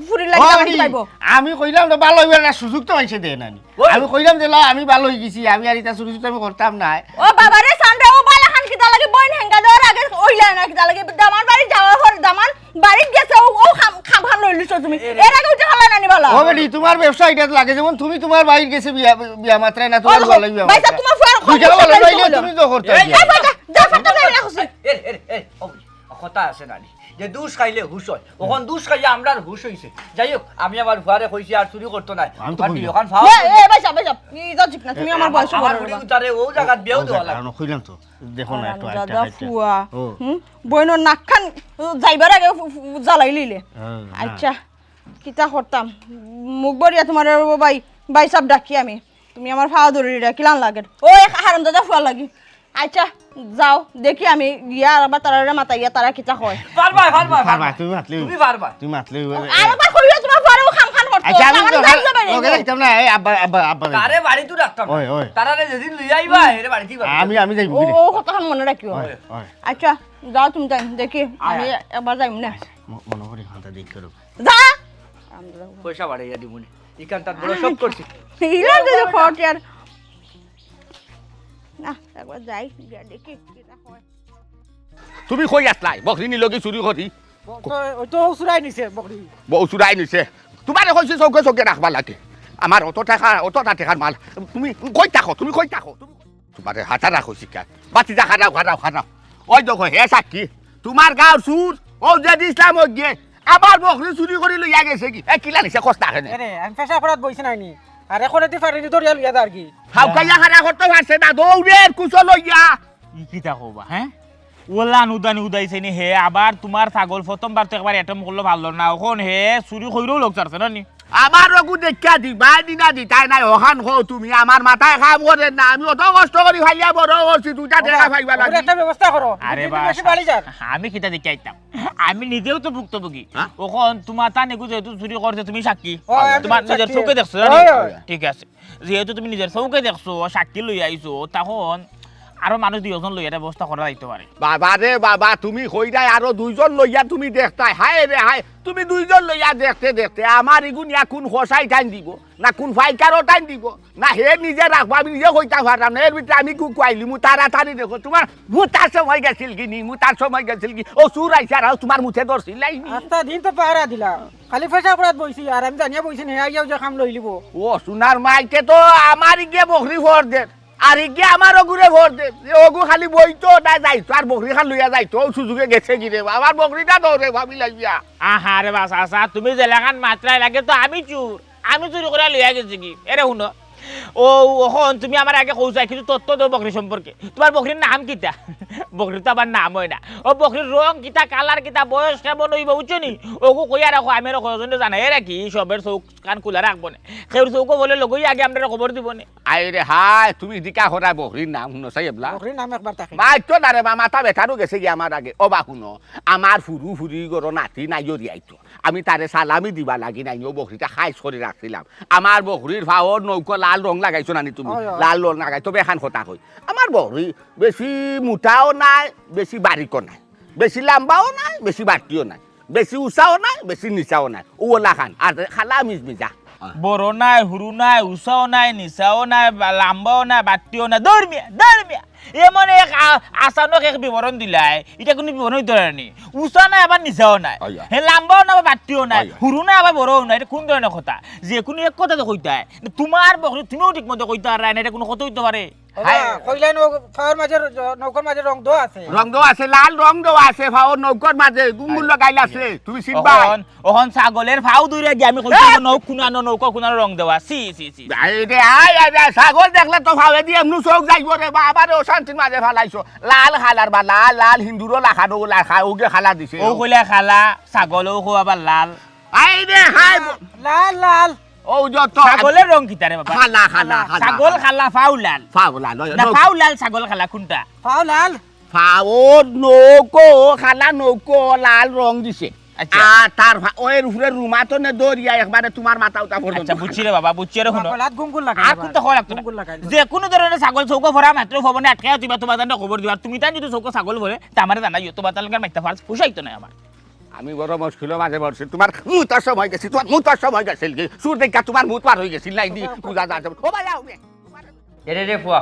ফুরি লাগি দাম পাইবো আমি কইলাম তো ভালো হইবে না সুযোগ তো হইছে দে নানি আমি কইলাম যে লা আমি ভালো হই গেছি আমি আর ইটা চুরি আমি করতাম না ও বাবা রে সান্ডে ও বালা খান কিতা লাগি বইন হেঙ্গা দেওয়ার আগে ওইলা না কিতা লাগি দামান বাড়ি যাওয়া হর দামান বাড়ি গেছে ও খাম লইলিছ তুমি এর আগে উঠে হলা নানি বলা ও বেটি তোমার ব্যবসা এটা লাগে যেমন তুমি তোমার বাইরে গেছে বিয়া মাত্রায় না তোমার ভালো বিয়া ভাই তোমার ফুয়ার তুমি তো করতে যা ফাটা না রাখছি এ কথা আছে নানি যে দুষ খাইলে হুশ হয় ওখান দুষ খাইলে আমরা হুশ হইছে যাই হোক আমি আমার ফুয়ারে কইছি আর চুরি করতে নাই ওখান ফাও এ ভাই সাব ই যা ঠিক না তুমি আমার বয়স বড় আমার উতারে ও জায়গা বিয়াও দেওয়া লাগে না কইলাম তো দেখো না একটু দাদা ফুয়া বইনোর নাকখান যাইবার আগে জ্বালাই লইলে আচ্ছা কিতা করতাম মুখ বড়িয়া তোমার ভাই সাব ডাকি আমি তুমি আমার ফাওয়া ধরে ডাকিলাম লাগে ও হারাম দাদা ফুয়া লাগি আচ্ছা যাও দেখি আমি গিয়া আবার তারা মাতাইয়া তারা কিতা হয় পারবা তুমি মাতলে তুমি পারবা তুমি মাতলে আরেকবার কইলে তোমার ফাড়াও খাম করতো আচ্ছা আমি আমার তো যাই যাবে ওকে দেখতাম না এই আব্বা আব্বা আব্বা তারে বাড়ি তো রাখতাম ওই ওই তারা যেদিন লই আইবা এর বাড়িতে আমি যাইব ও ও কথা মনে রাখিও ওই ওই আচ্ছা যাও তুমি যাই দেখি আমি একবার যাইম না মনে করি খান্তা দেখ করো যা পয়সা বাড়াইয়া দিবনি ইকান তার বড় সব করছি হিলা যে খরচ আর না একবার যাই গিয়া দেখি কিটা হয় তুমি কই আসলাই বকরি নিলগি চুরি করি ওই তো চুরাই নিছে বকরি বউ চুরাই নিছে তোমারে কইছি চৌকে চৌকে রাখবা লাগে আমার অতটা টাকার মাল তুমি কই থাকো তুমি কই থাকো তোমারে হাতা রাখো শিকার বাতি যা খারাও ওই দেখো হে সাক্ষী তোমার গাঁর সুর ও যে ইসলাম গিয়ে আবার বকরি চুরি করে লইয়া গেছে কি এ কিলা নিছে কষ্ট আখেনে আরে আমি পেশা অপরাধ বইছি নাইনি আর এখন এতে ফারিনি ধরিয়া লইয়া দা আর কি হাউকাইয়া খারা করতে পারছে না দৌড়ের কুচো লইয়া ই কিতা কবা হ্যাঁ ওলা নুদানি উদাইছে নি হে আবার তোমার ছাগল প্রথমবার তো একবার এটম করলো ভালো না এখন হে চুরি কইরেও লোক চারছে না নি আমার রঘু দেখা দিবা দিনা দিতাই নাই ওখান হো তুমি আমার মাথায় কাম করে না আমি অত কষ্ট করি ভাইয়া বড় করছি দুটা টাকা পাইবা ওরে লাগে একটা ব্যবস্থা করো আরে দুদিন বাস বেশি বাড়ি যাক আমি কিতা দেখে আইতাম আমি নিজেও তো ভুক্তভোগী ওখন তোমার তা নেগু যেহেতু চুরি করছে তুমি সাক্ষী তোমার নিজের চৌকে দেখছো না নি? ঠিক আছে যেহেতু তুমি নিজের চৌকে দেখছো সাক্ষী লই আইছো তখন আরো মানুষ দুইজন লইয়া ব্যবস্থা করা যাইতে পারে বাবা রে বাবা তুমি কইরাই আরো দুইজন লইয়া তুমি দেখতাই হায় রে হায় তুমি দুইজন লইয়া দেখতে আমার ইগুন ইয়া কোন হসাই টাইম দিব না কোন ফাইকারও টাইম দিব না হে নিজে রাখবো আমি নিজে কইতা পারলাম না এর ভিতরে আমি কুকুয়াইলি মু তাড়াতাড়ি দেখো তোমার মুতার সময় গেছিল কি নি মুতার সময় গেছিল কি ও সুর আইছে আর তোমার মুখে ধরছিল আস্তা দিন তো পাহারা দিলা খালি পেশা অপরাধ বইছি আর আমি জানিয়া বইছি নে আইয়াও যে কাম লই লিব ও সোনার মাইকে তো আমার গিয়ে বকরি ভর দে আর ইগে আমারও ঘুরে ভর দে ওগু খালি বইতো না যাইতো আর বকরি খান লইয়া যাইতো ও সুযোগে গেছে গিরে আমার বকরিটা দৌড়ে ভাবি লাগিয়া আহারে বাস আসা তুমি জেলাখান মাত্রায় লাগে তো আমি চুরি করে লইয়া গেছি কি এরে শুনো ও ওখন তুমি আমার আগে কৌচাই কিন্তু তত্ত্ব দেবো বকরি সম্পর্কে তোমার বকরির নাম কিতা বকরির তো আমার নাম হয় না ও বকরির রং কিতা কালার কিতা বয়স কেমন হইব বুঝছো নি ওগু কইয়া রাখো আমি কজন জানাই রাখি সবের চৌক কান খোলা রাখবো না সেউর চৌকো বলে লগই আগে আমরা খবর দিব না আই রে হাই তুমি দিকা হরা বকরির নাম শুনো চাই এবলা বকরির নাম একবার তাকে মাইতো না রে মাথা ব্যথারও গেছে গিয়ে আমার আগে অবা শুনো আমার ফুরি গরো নাতি নাইও দিয়াইতো আমি তারে সালামি দিবা লাগি নাই ও বকরিটা খাইজ করে রাখছিলাম আমার বকরির ভাওর নৌকো লাল রং লাগাইছো নানি তুমি লাল রং লাগাই তবে এখান কথা কই আমার বকরি বেশি মোটাও নাই বেশি বারিকও নাই বেশি লাম্বাও নাই বেশি বাটিও নাই বেশি উঁচাও নাই বেশি নিচাও নাই ওলা খান আর খালা মিজমিজা বড় নাই হুরু নাই উঁচাও নাই নিচাও নাই লাম্বাও নাই বাটিও নাই দৌড়মিয়া এমন এক আচানক এক বিবরণ দিলাই এটা কোনো বিবরণ হইতে পারেনি উঁচা নাই আবার নিচাও নাই হে লাম্বাও নাই আবার বাটিও নাই হুরু নাই আবার বড়ও নাই এটা কোন ধরনের কথা যে কোনো এক কথা তো কইতাই তোমার বকরি তুমিও ঠিক মতো কইতে পার না এটা কোনো কথা হইতে পারে কইলাই ফাওয়ার মাঝে নৌকার মাঝে রং দো আছে লাল রং দেওয়া আছে ভাওর নৌকর মাঝে গুঙ্গুল লাগাইল আছে তুমি চিনবা ওহন ছাগলের ফাও দূরে গিয়ে আমি কইছি নৌকা কুনানো রং দেওয়া সি ছাগল দেখলে তো ভাবে দিয়ে এমনি চোখ যাইব রে বা আবার অশান্তির মাঝে ফালাইছো লাল খালার বা লাল হিন্দুরও লাখানো ওকে খালা দিছে ও কইলে খালা ছাগলও কো আবার লাল আই রে হাই লাল ও যত ছাগলের রং কিতা রে বাবা খালা ছাগল খালা ফাউ লাল না ফাউ লাল ছাগল খালা কোনটা ফাও লাল ফাওর নৌকো খালা নৌকো লাল রং দিছে আর তার ওই উপরে রুমাতো নে দরিয়া একবারে তোমার মাথা উঠা পড়তো আচ্ছা বুঝছি রে বাবা বুঝছি রে শুনো লাত গুঙ্গুল লাগাই আর কোনটা হয় লাগতো যে কোনো ধরনের ছাগল চৌকো ভরা মাত্র ভবনে আটকে দিবা তোমার জানা খবর দিবা তুমি তাই যদি চৌকো ছাগল ভরে তা আমারে জানাইও তোমার তালকার মাইতা ফার্স পুষাইতো না আমার আমি বড় মুশকিল মাঝে পড়ছি তোমার মুতার সময় গেছি তোমার মুতার সময় গেছিল কি সুর দেখা তোমার মুত পার হয়ে গেছিল নাই দি পূজা যা ও ভাই আও এরে রে ফুয়া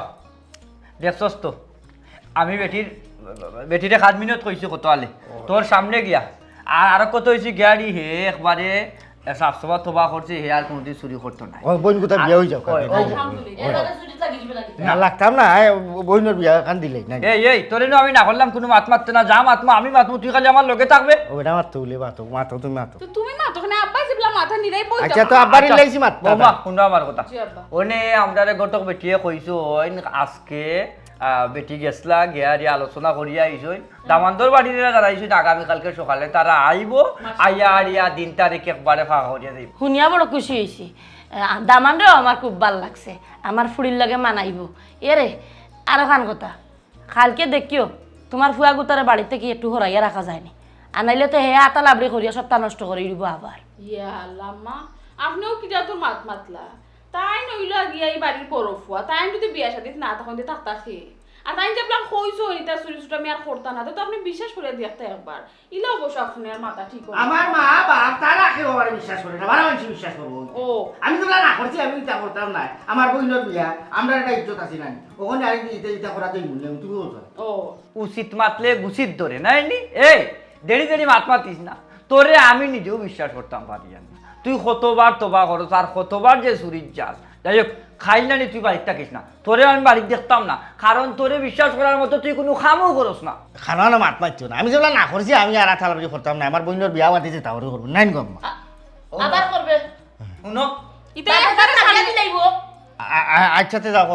দেখছস তো আমি বেটিরে 7 মিনিট কইছি কত আলে তোর সামনে গিয়া আর কত হইছি গাড়ি হে একবারে সাফ সাফা তোবা করছে হে আর কোনদিন চুরি করতো না ওই বোন কোথা বিয়ে হই যাও না লাগতাম না বোনের বিয়া কান দিলে না এই তোরে আমি না করলাম কোনো মাত মারতে না যা মাতমা আমি মাতমু তুই খালি আমার লগে থাকবে ওটা মারতে বলে মাতো তুমি মাতো তো তুমি মাতো না আব্বা জিবলা মাথা নিরাই বই আচ্ছা তো আব্বারই লাইছি মাত বাবা কোনটা আমার কথা ওনে আমরারে গটক বেটিয়ে কইছো আজকে বেটি গেছলা গিয়ারি আলোচনা করিয়া আইসই দামান্দর বাড়িতে যারা আইসই আগামীকালকে সকালে তারা আইব আইয়া আরিয়া 3 তারিখ একবারে ফাঁকা করিয়া দেব শুনিয়া বড় খুশি হয়েছি দামানরেও আমার খুব ভাল লাগছে আমার ফুড়ির লাগে মানাইব এরে আর খান কথা কালকে দেখিও তোমার ফুয়া গুতারে বাড়িতে কি একটু হরাইয়া রাখা যায়নি আনাইলে তো হে আতা লাবড়ি করিয়া সপ্তাহ নষ্ট করে দিব আবার ইয়া আল্লাহ মা আপনিও কি যা তোর মাত মাতলা তাই নইল গিয়া এই বাড়ির বরফুয়া তাই যদি বিয়া শাদিত না তখন দিয়ে থাকতা খেয়ে আর তাই যে আপনার কইছো এটা চুরি চুটা আমি আর করতাম না তো আপনি বিশ্বাস করে দেখতে একবার ইলা অবশ্য আপনার মাথা ঠিক হবে আমার মা বাপ তারা কেউ আমার বিশ্বাস করে না, বারা মানুষ বিশ্বাস করবো। ও আমি তো না করছি, আমি ইটা করতাম না। আমার বইনের বিয়া, আমরা একটা ইজ্জত আছি না, ওখানে আর ইটা করা যাই মূল্য তুমি বলছো। ও উচিত মাতলে গুছিত ধরে নাই নি এই দেরি দেরি মাত মাতিস না, তোরে আমি নিজেও বিশ্বাস করতাম পারি না। তুই কতবার তোবা করো আর কতবার যে চুরির যাস, যাই হোক খাইল না নি তুই বাড়িতে থাকিস না, তোরে আমি বাড়িতে দেখতাম না, কারণ তোরে বিশ্বাস করার মতো তুই কোনো খামও করস না। খানা না মাত মারছো না, আমি যেগুলো না করছি আমি আর আঠালাবাজি করতাম না, আমার বইনের বিয়া মাতিছে তাহলে করবো নাই গম। আবার করবে শুনো ইতা একবার খাইয়া দিলাইবো আচ্ছাতে যাও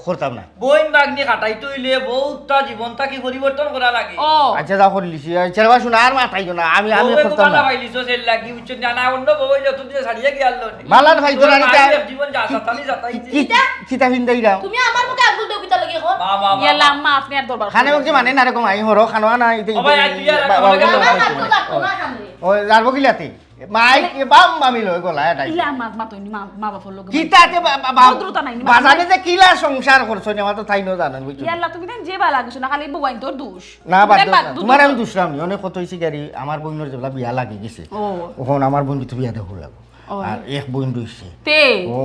করতাম না। বইন বাগনি কাটাই তৈলে বহুতটা জীবনটা কি পরিবর্তন করা লাগে। ও আচ্ছা যাও করে লিছি ছেলেবা শুনে আর মাতাইছো না, আমি আমি করতাম না। পাইলিছো সেল লাগি উচ্চ জানা অন্য বই যত দিয়ে ছাড়িয়ে গিয়ে আল্লাহ মালার ভাই তোরা জীবন যা সাতানি যাতাই কিতা হিন্দাই দাও তুমি আমার মুখে আগুল দেও কিতা লাগি এখন ইয়ালা আম্মা আপনি আর দরবার খানে বলছে মানে না রকম আই হরো খানো না ইতে ও ভাই, তুই আর ও যারবো কিলাতে মাই বাম মামি লই গলা এটা ইলা আম্মা মা তো মা বাবার লগে কিতাতে ভদ্রতা নাই, বাজারে যে কিলা সংসার করছো না তো তাই নো জানেন বুঝছো। ইয়াল্লা তুমি দেন যে বা লাগছো না খালি বউয়াইন তোর দোষ না বাদ তোমার আমি দুসরাম নি অনেক কত হইছে গাড়ি আমার বোনের যেগুলা বিয়া লাগি গেছে ওখন আমার বোন তো বিয়া দেখো লাগো আর এক বোন রইছে তে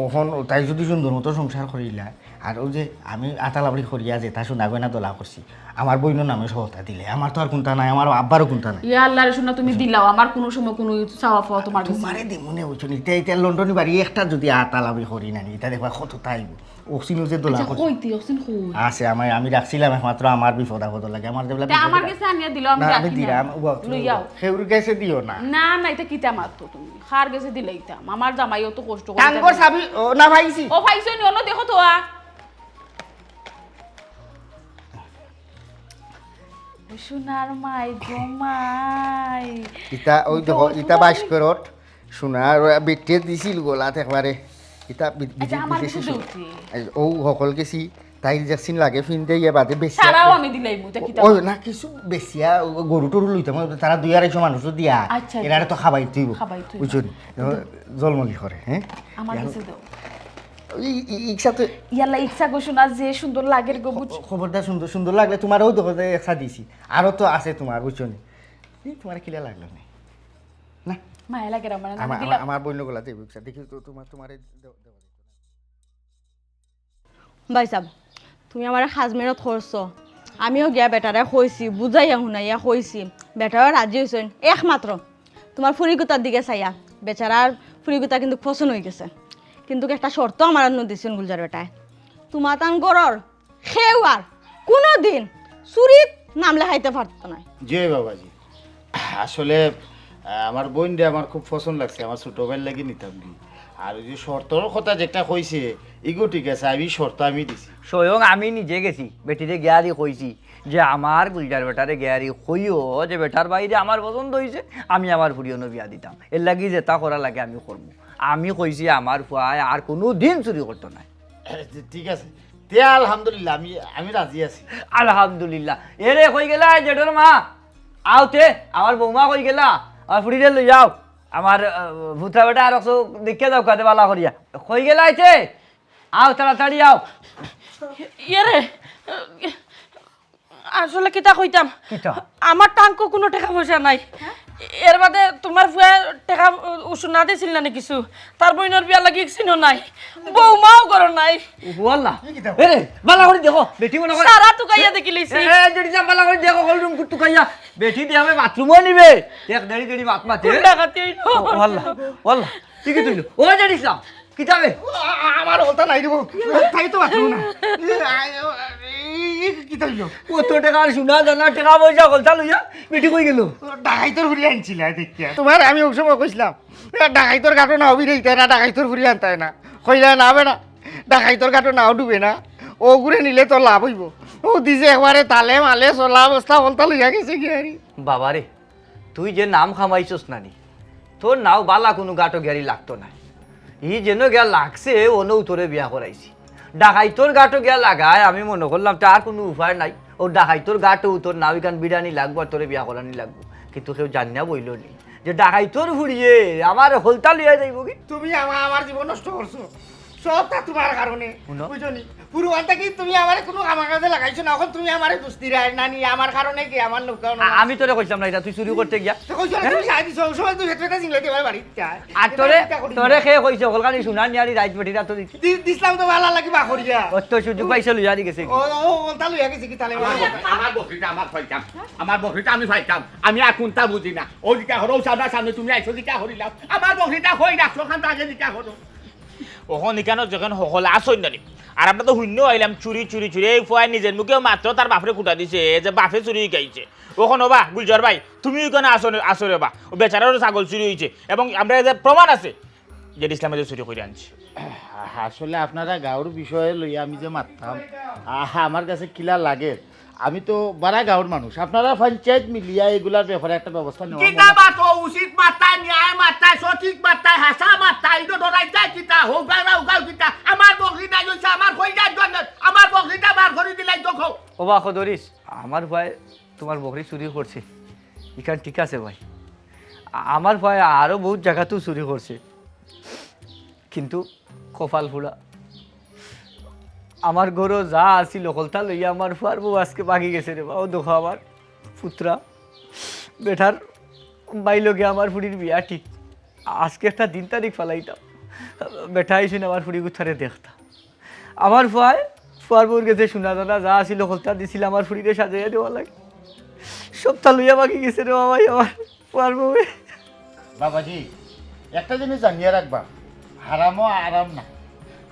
ওখন তাই যদি সুন্দর মতো সংসার করিলা আর ও যে আমি আতালাবড়ি করিয়া যে তা শোনা গয়না দোলা করছি আমার বইনের নামে সহতা দিলে আমার তো আর কোনটা নাই, আমার আব্বারও কোনটা নাই। ইয়া আল্লাহ রে শুনা তুমি দিলাও আমার কোনো সময় কোনো চাওয়া পাওয়া তোমার কাছে তোমারে দি মনে হইছো নি এটা লন্ডনি বাড়ি একটা যদি আতালাবড়ি করি না এটা দেখবা কত তাইব ওসিনো যে দোলা করছি কইতে ওসিন কই আছে আমি রাখছিলাম একমাত্র আমার বিপদ আপদ লাগে আমার যেগুলা তে আমার কাছে আনিয়া দিলো আমি না আমি রাখি দিলাম লইয়াও সেউর কাছে দিও না না না এটা কিতা মারতো তুমি খার গেছে দিলাইতাম আমার জামাইও তো কষ্ট করে টাঙ্গর সাবি ও না ভাইছি ও ভাইছো নি অন্য দেখো তো সোনার মাই জমাই ইতা ওই দেখো ইতা 22 করট সোনার বেটে দিছিল গোলাত একবারে ইতা আচ্ছা আমার বিদেশি কিছু দউতি ও সকল গেছি তাই জ্যাকসিন লাগে ফিনতে ইয়া বাদে বেশি সারাও আমি দিলাইমু তা কিতা ওই না কিছু বেশিয়া গরু টরু লইতাম তারা 2-250 মানুষ দিয়া আচ্ছা, এরারে তো খাবাই তুইব খাবাই তুইব। বুঝছনি জলমলি করে হ্যাঁ আমার কাছে দাও ইচ্ছা তো ইয়াল্লা ইচ্ছা গো শোনা যে সুন্দর লাগের গো বুঝ খবরদার সুন্দর সুন্দর লাগলে তোমারও দেখো যে একসা দিছি আরো তো আছে তোমার বুঝছনি তোমার কিলা লাগলো না না মায়া লাগে আমার না আমার দিলাম আমার বইন গলা দেব দেখি তো তোমারে ভাই সাহেব তুমি আমার খাজমেরত করছো আমিও গিয়া বেটারে কইছি বুঝাইয়া শুনাইয়া কইছি বেটারা রাজি হয়েছেন একমাত্র তোমার ফুরিগুতার দিকে চাইয়া বেচারার ফুরিগুতা কিন্তু পছন্দ হয়ে গেছে কিন্তু একটা শর্ত আমার দিছেন গুলজার বেটায় তোমার তান গরর খেওয়ার কোনো দিন চুরিত নাম লেখাইতে পারতো না। জি বাবাজি, আসলে আমার বোন রে আমার খুব পছন্দ লাগছে, আমার ছোট ভাইয়ের লাগি নিতাম নি। আর ওই যে শর্তর কথা যেটা কইছে ইগো ঠিক আছে, আমি শর্ত আমি দিছি। স্বয়ং আমি নিজে গেছি বেটিরে গিয়ারি কইছি যে আমার গুলজার বেটারে গিয়ারি কইও যে বেটার বাইরে আমার পছন্দ হয়েছে, আমি আমার ফুরিয়নো বিয়া দিতাম, এর লাগি যেটা করা লাগে আমি করবো। আমি কইছি আমার ফুয়ায় আর কোনো দিন চুরি করতো না। ঠিক আছে তে আলহামদুলিল্লাহ, আমি রাজি আছি। আলহামদুলিল্লাহ। এরে কই গেলা জেঠর মা আওতে, আমার বৌমা কই গেলা, আর ফুরিরে লই যাও, আমার ভূতা বেটা আর দেখে যাও কাতে বালা করিয়া কই গেলা আইছে, আও তাড়াতাড়ি আও। ইয়ে আসলে কিতা কইতাম, আমার টাঙ্কো কোনো টাকা পয়সা নাই, এর বাদে তোমার ফুয়া টাকা উসু না দিছিল না কিছু, তার বইনের বিয়া লাগি চিনো নাই, বৌমাও করো নাই। ওয়াল্লাহ এরে বালা করে দেখো বেটি মনে করে সারা টুকাইয়া দেখি লইছি। এ যদি যা বালা করে দেখো কল রুম টুকাইয়া বেটি দিয়ে আমি বাথরুমও নিবে, এক দেড়ি দেড়ি মাত মাতে ডাকাতি হইলো। ওয়াল্লাহ ওয়াল্লাহ ঠিক তুইল ও জানিসলাম কি যাবে আমার ওটা নাই দেবো তাই তো বাথরুম না কি তাইলো কত টাকা শোনা জানা টাকা পয়সা কলসা লইয়া বেটি কই গেল। ডাকাইতর ফুরি আনছিল দেখিয়া তোমার আমি ওই সময় কইছিলাম ডাকাইতর গাটো নাও বিরাইতে না, ডাকাইতর ফুরি আনতায় না, কইলা নাবে না ডাকাইতর গাটো নাও ডুবে না, ও ঘুরে নিলে তো লাভ হইব। ও দিছে একবারে তালে মালে চলা অবস্থা বলতা লইয়া গেছে কি আরি। বাবারে তুই যে নাম খামাইছস নানি, তোর নাও বালা কোনো গাটো গ্যারি লাগতো না, ই যেন গিয়া লাগছে ওনও তোরে বিয়া করাইছি। ডাকাইতর গাটো গিয়া লাগায় আমি মনে করলাম তার কোনো উপায় নাই, ও ডাকাইতর গাটো তোর নাও ইকান বিড়ানি লাগবো আর তোরে বিয়া করানি লাগবো, কিন্তু কেউ জানিয়া বইল নি যে ডাকাইতর ফুরিয়ে আমার হলতা লিয়ে যাইব কি তুমি আমার জীবন নষ্ট করছো সবটা তোমার কারণে শুনো। বুঝনি পুরুয়ান থেকে তুমি আমার কোনো আমার কাছে লাগাইছো না এখন তুমি আমারে দুস্তি নানি আমার কারণে কি আমার লোক আমি তোরে কইছিলাম না এটা তুই চুরি করতে গিয়া তো কইছো না তুমি সাই দিছো সময় তুই হেটটা জিংলাতে আমার বাড়ি আর তোরে তোরে খেয়ে কইছে হলকানি শুনা নিয়ারি রাইত বেটিরা তো দিছি দিছলাম তো ভালো লাগি বা করিয়া অত সুযোগ পাইছে লইয়া দি গেছে ও তালু হয়ে গেছে কি তালে আমার বকরিটা আমার ফাইতাম আমার বকরিটা আমি ফাইতাম আমি আর কোনটা বুঝি না ও দিকা হরো সামনে তুমি আইছো দিকা হরিলাম আমার বকরিটা কই রাখছো খান আগে দিকা হরো ওখান এখানে যখন সকলে আসন জানি আর আমরা তো শূন্য আইলাম চুরি চুরি চুরি এই ফুয়াই নিজের মুখেও মাত্র তার বাপরে কুটা দিছে যে বাপে চুরি গাইছে ওখানে বা গুলজার ভাই তুমি ওখানে আসরে বা ও বেচারারও ছাগল চুরি হয়েছে এবং আমরা যে প্রমাণ আছে যে ইসলামে যে চুরি করে আনছে আসলে আপনারা গাঁর বিষয়ে লইয়া আমি যে মারতাম আমার কাছে কিলা লাগে আমি তো বারা গাঁর মানুষ আপনারা পঞ্চায়েত মিলিয়া এগুলার ব্যাপারে একটা ব্যবস্থা নেওয়া কিতা মাতো উচিত মাত্রায় ন্যায় মাত্রায় সঠিক মাত্রায় হাসা মাত্রায় ইটো ধরাইতে কিতা হোগাও কিতা আমার বকরিটা হইছে আমার কইটার জন্য আমার বকরিটা বার করে দিলাই তো খাও ও বা খদরিস আমার ভাই তোমার বকরি চুরি করছে এখান ঠিক আছে ভাই আমার ভাই আরো বহুত জায়গাতেও চুরি করছে কিন্তু কপাল ফুলা আমার গরো যা আসিল হলতা লইয়া আমার ফুয়ার বউ আজকে বাগি গেছে রে বা ও দেখো আমার পুত্রা বেটার বাইল গিয়ে আমার ফুড়ির বিয়া ঠিক আজকে একটা দিন তারিখ ফেলাইতাম বেটা আইসুন আমার ফুড়ি গুথারে দেখতাম আমার ফুয়ার বউর গেছে সোনা দাদা যা আসিল হলতা দিছিল আমার ফুড়িরে সাজাইয়া দেওয়া লাগে সবটা লইয়া বাকি গেছে রে বাবাই আমার ফুয়ার বউ বাবাজি একটা জিনিস জানিয়ে রাখবা হারামও আরাম না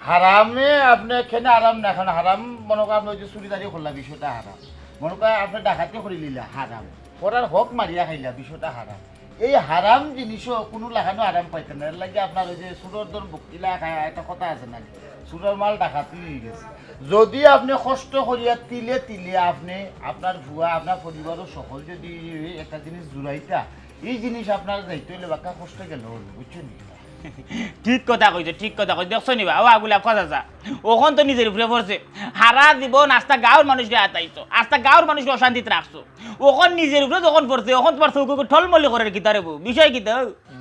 হারামে আপনি এখানে আরাম না এখন হারাম মনে করেন আপনি যে চুরিদারি করলা বিষয়টা হারাম মনে করেন আপনি ডাকাতি করে নিলা হারাম করার হক মারিয়া খাইলা বিষয়টা হারাম এই হারাম জিনিসও কোনো লাগানো আরাম পাইতেন না এর লাগে আপনার ওই যে সুরের দর বকিলা খায় একটা কথা আছে না সুরের মাল ডাকাতি হয়ে গেছে যদি আপনি কষ্ট করিয়া তিলে তিলে আপনি আপনার ভুয়া আপনার পরিবারও সকল যদি একটা জিনিস জুড়াইতা এই জিনিস আপনার যাইতে হইলে বাক্কা কষ্ট গেল বুঝছেন ঠিক কথা কইছে দেখছো নিবা ও আগুলা কথা যা ওখান তো নিজের উপরে পড়ছে হারা দিব নাস্তা গাঁর মানুষকে আতাইছো আস্তা গাঁর মানুষকে অশান্তিতে রাখছো ওখান নিজের উপরে যখন পড়ছে ওখান তোমার চৌকুকে ঠলমলি করে কিতারে বিষয় কিতা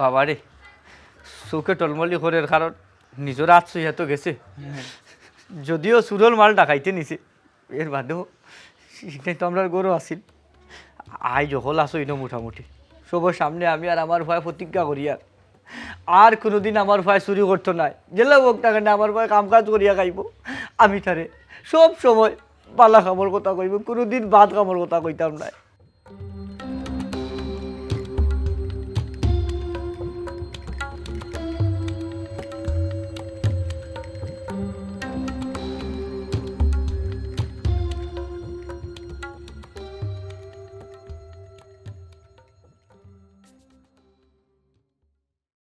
বাবা রে চৌকে টলমলি করে কারণ নিজের আত্মীয় তো গেছে যদিও সুরল মাল ডাকাইতে নিছে এর বাদেও সেটাই তো আমরা গরু আসিল আই যখন আসো ইনো মোটামুটি সবার সামনে আমি আর আমার ভয় প্রতিজ্ঞা করি আর কোনোদিন আমার ভয় চুরি করতো নাই জেলা হোক না কেন আমার ভয় কাম কাজ করিয়া খাইব আমি তারে সব সময় পালা খামর কথা কইব কোনোদিন ভাত খামর কথা কইতাম নাই